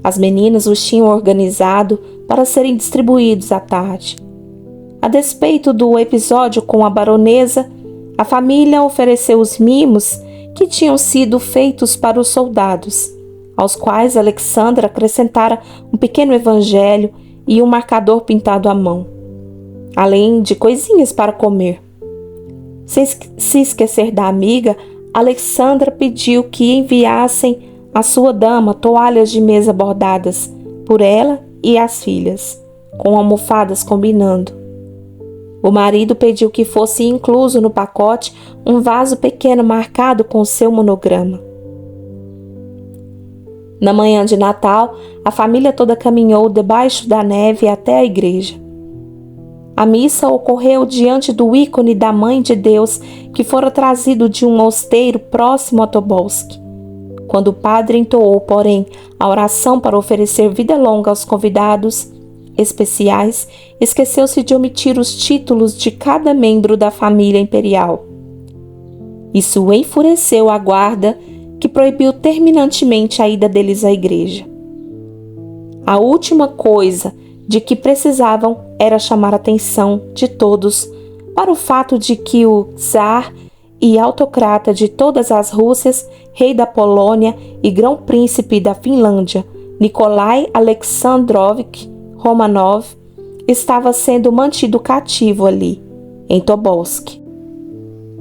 As meninas os tinham organizado para serem distribuídos à tarde. A despeito do episódio com a baronesa, a família ofereceu os mimos que tinham sido feitos para os soldados, aos quais Alexandra acrescentara um pequeno evangelho e um marcador pintado à mão, além de coisinhas para comer. Sem se esquecer da amiga, Alexandra pediu que enviassem à sua dama toalhas de mesa bordadas por ela e as filhas, com almofadas combinando. O marido pediu que fosse incluso no pacote um vaso pequeno marcado com seu monograma. Na manhã de Natal, a família toda caminhou debaixo da neve até a igreja. A missa ocorreu diante do ícone da Mãe de Deus que fora trazido de um mosteiro próximo a Tobolsk. Quando o padre entoou, porém, a oração para oferecer vida longa aos convidados especiais, esqueceu-se de omitir os títulos de cada membro da família imperial. Isso enfureceu a guarda, que proibiu terminantemente a ida deles à igreja. A última coisa de que precisavam era chamar a atenção de todos para o fato de que o czar e autocrata de todas as Rússias, rei da Polônia e grão-príncipe da Finlândia, Nikolai Alexandrovich Romanov, estava sendo mantido cativo ali, em Tobolsk,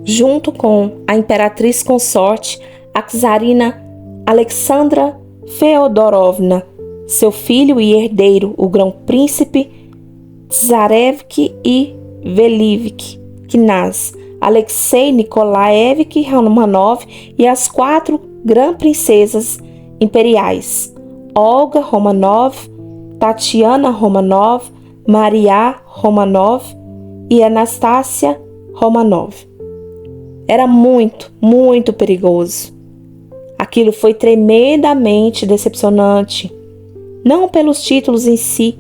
junto com a imperatriz consorte, a czarina Alexandra Feodorovna, seu filho e herdeiro, o grão-príncipe Tsarevich e Velivich Knaz, Alexei Nikolaevich Romanov e as 4 grã-princesas imperiais, Olga Romanov, Tatiana Romanov, Maria Romanov e Anastasia Romanov. Era muito, muito perigoso. Aquilo foi tremendamente decepcionante, não pelos títulos em si,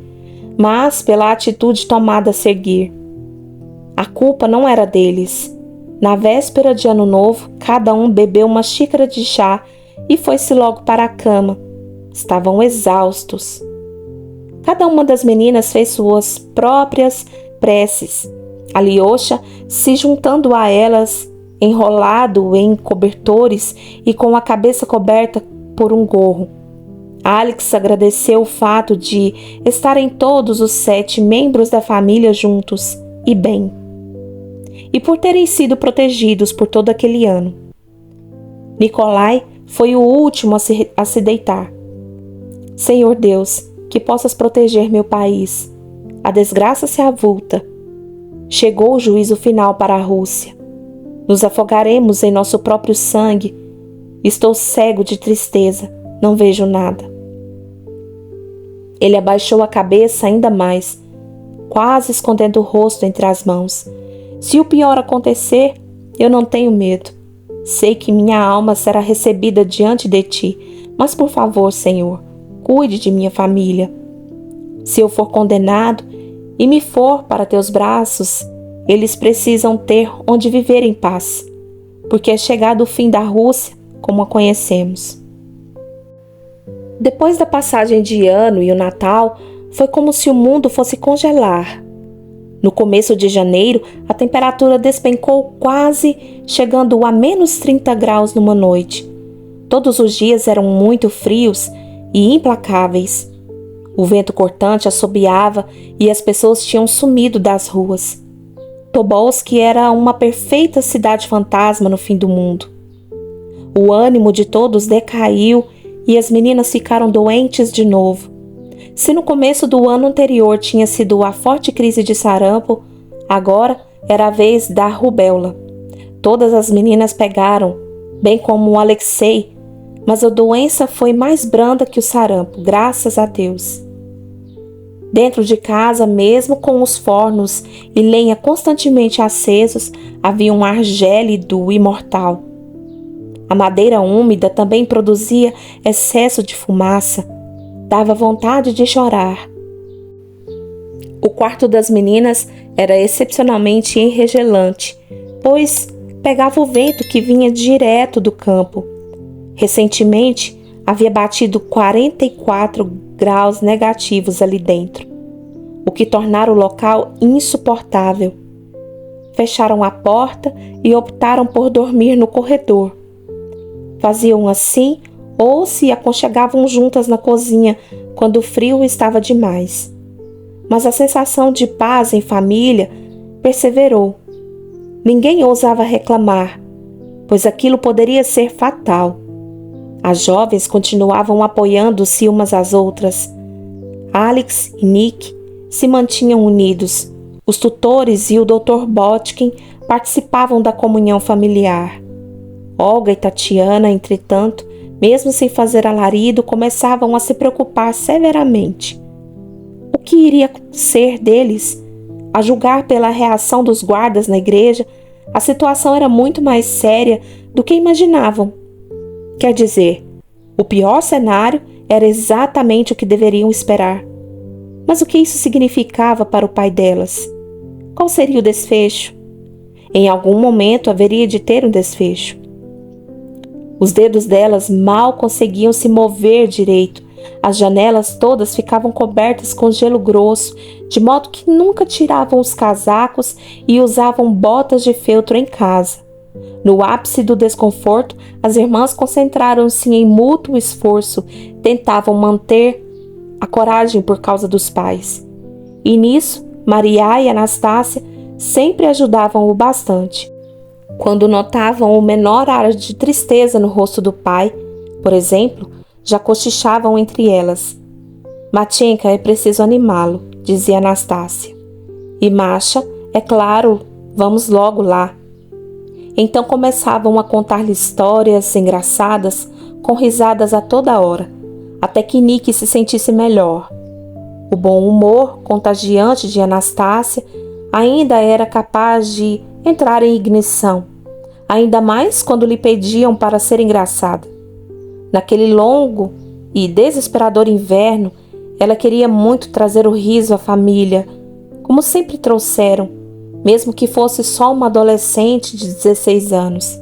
mas pela atitude tomada a seguir. A culpa não era deles. Na véspera de Ano Novo, cada um bebeu uma xícara de chá e foi-se logo para a cama. Estavam exaustos. Cada uma das meninas fez suas próprias preces. Alyosha, se juntando a elas, enrolado em cobertores e com a cabeça coberta por um gorro. Alex agradeceu o fato de estarem todos os 7 membros da família juntos e bem, e por terem sido protegidos por todo aquele ano. Nikolai foi o último a se deitar. Senhor Deus, que possas proteger meu país. A desgraça se avulta. Chegou o juízo final para a Rússia. Nos afogaremos em nosso próprio sangue. Estou cego de tristeza, não vejo nada. Ele abaixou a cabeça ainda mais, quase escondendo o rosto entre as mãos. Se o pior acontecer, eu não tenho medo. Sei que minha alma será recebida diante de ti, mas por favor, Senhor, cuide de minha família. Se eu for condenado e me for para teus braços, eles precisam ter onde viver em paz, porque é chegado o fim da Rússia como a conhecemos. Depois da passagem de ano e o Natal, foi como se o mundo fosse congelar. No começo de janeiro, a temperatura despencou quase, chegando a menos 30 graus numa noite. Todos os dias eram muito frios e implacáveis. O vento cortante assobiava e as pessoas tinham sumido das ruas. Tobolsk era uma perfeita cidade fantasma no fim do mundo. O ânimo de todos decaiu e as meninas ficaram doentes de novo. Se no começo do ano anterior tinha sido a forte crise de sarampo, agora era a vez da rubéola. Todas as meninas pegaram, bem como o Alexei, mas a doença foi mais branda que o sarampo, graças a Deus. Dentro de casa, mesmo com os fornos e lenha constantemente acesos, havia um ar gélido e mortal. A madeira úmida também produzia excesso de fumaça. Dava vontade de chorar. O quarto das meninas era excepcionalmente enregelante, pois pegava o vento que vinha direto do campo. Recentemente, havia batido 44 graus negativos ali dentro, o que tornara o local insuportável. Fecharam a porta e optaram por dormir no corredor. Faziam assim ou se aconchegavam juntas na cozinha quando o frio estava demais. Mas a sensação de paz em família perseverou. Ninguém ousava reclamar, pois aquilo poderia ser fatal. As jovens continuavam apoiando-se umas às outras. Alex e Nick se mantinham unidos. Os tutores e o Dr. Botkin participavam da comunhão familiar. Olga e Tatiana, entretanto, mesmo sem fazer alarido, começavam a se preocupar severamente. O que iria ser deles? A julgar pela reação dos guardas na igreja, a situação era muito mais séria do que imaginavam. Quer dizer, o pior cenário era exatamente o que deveriam esperar. Mas o que isso significava para o pai delas? Qual seria o desfecho? Em algum momento haveria de ter um desfecho. Os dedos delas mal conseguiam se mover direito. As janelas todas ficavam cobertas com gelo grosso, de modo que nunca tiravam os casacos e usavam botas de feltro em casa. No ápice do desconforto, as irmãs concentraram-se em mútuo esforço, tentavam manter a coragem por causa dos pais. E nisso, Maria e Anastácia sempre ajudavam o bastante. Quando notavam o menor ar de tristeza no rosto do pai, por exemplo, já cochichavam entre elas. Matyenka, é preciso animá-lo, dizia Anastácia. E Masha, é claro, vamos logo lá. Então começavam a contar-lhe histórias engraçadas, com risadas a toda hora, até que Nick se sentisse melhor. O bom humor contagiante de Anastácia ainda era capaz de entrar em ignição, ainda mais quando lhe pediam para ser engraçada. Naquele longo e desesperador inverno, ela queria muito trazer o riso à família, como sempre trouxeram, mesmo que fosse só uma adolescente de 16 anos.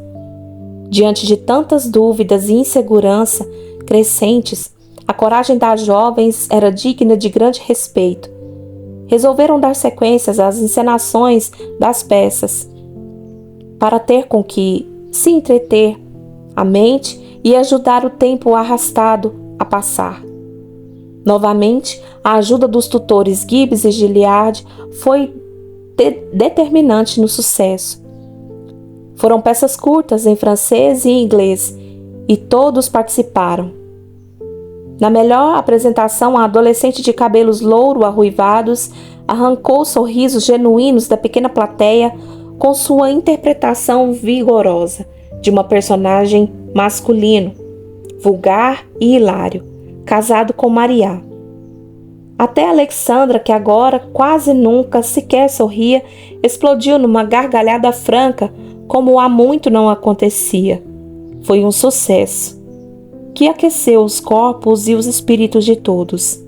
Diante de tantas dúvidas e insegurança crescentes, a coragem das jovens era digna de grande respeito. Resolveram dar sequências às encenações das peças, para ter com que se entreter a mente e ajudar o tempo arrastado a passar. Novamente, a ajuda dos tutores Gibbs e Gilliard foi determinante no sucesso. Foram peças curtas em francês e inglês, e todos participaram. Na melhor apresentação, a adolescente de cabelos louro arruivados arrancou sorrisos genuínos da pequena plateia com sua interpretação vigorosa de uma personagem masculino, vulgar e hilário, casado com Maria. Até Alexandra, que agora quase nunca sequer sorria, explodiu numa gargalhada franca, como há muito não acontecia. Foi um sucesso, que aqueceu os corpos e os espíritos de todos.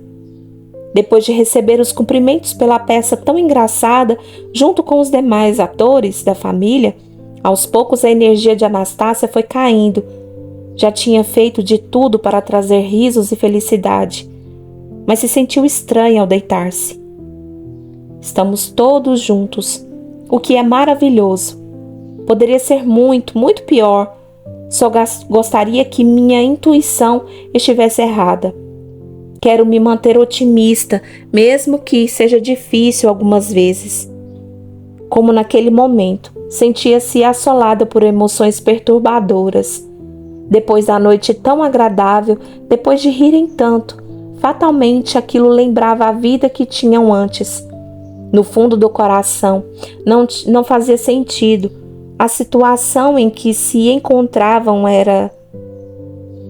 Depois de receber os cumprimentos pela peça tão engraçada, junto com os demais atores da família, aos poucos a energia de Anastácia foi caindo. Já tinha feito de tudo para trazer risos e felicidade, mas se sentiu estranha ao deitar-se. Estamos todos juntos, o que é maravilhoso. Poderia ser muito, muito pior. Só gostaria que minha intuição estivesse errada. Quero me manter otimista, mesmo que seja difícil algumas vezes. Como naquele momento, sentia-se assolada por emoções perturbadoras. Depois da noite tão agradável, depois de rirem tanto, fatalmente aquilo lembrava a vida que tinham antes. No fundo do coração, não fazia sentido. A situação em que se encontravam era...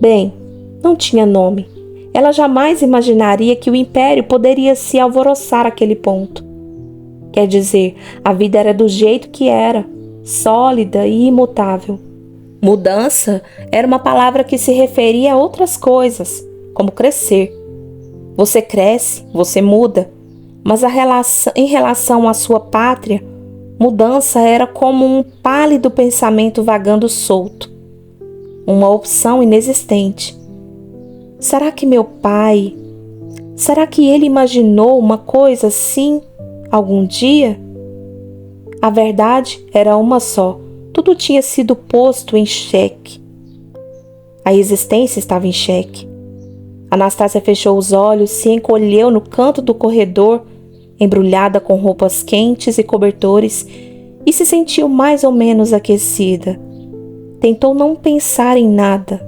Bem, não tinha nome. Ela jamais imaginaria que o império poderia se alvoroçar àquele ponto. Quer dizer, a vida era do jeito que era, sólida e imutável. Mudança era uma palavra que se referia a outras coisas, como crescer. Você cresce, você muda, mas em relação à sua pátria, mudança era como um pálido pensamento vagando solto, uma opção inexistente. Será que meu pai... Será que ele imaginou uma coisa assim algum dia? A verdade era uma só. Tudo tinha sido posto em xeque. A existência estava em xeque. Anastácia fechou os olhos, se encolheu no canto do corredor, embrulhada com roupas quentes e cobertores, e se sentiu mais ou menos aquecida. Tentou não pensar em nada.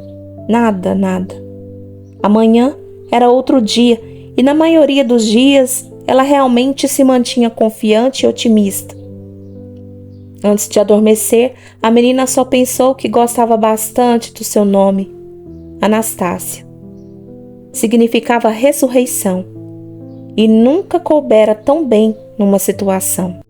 Amanhã era outro dia, e na maioria dos dias ela realmente se mantinha confiante e otimista. Antes de adormecer, a menina só pensou que gostava bastante do seu nome, Anastácia. Significava ressurreição, e nunca coubera tão bem numa situação.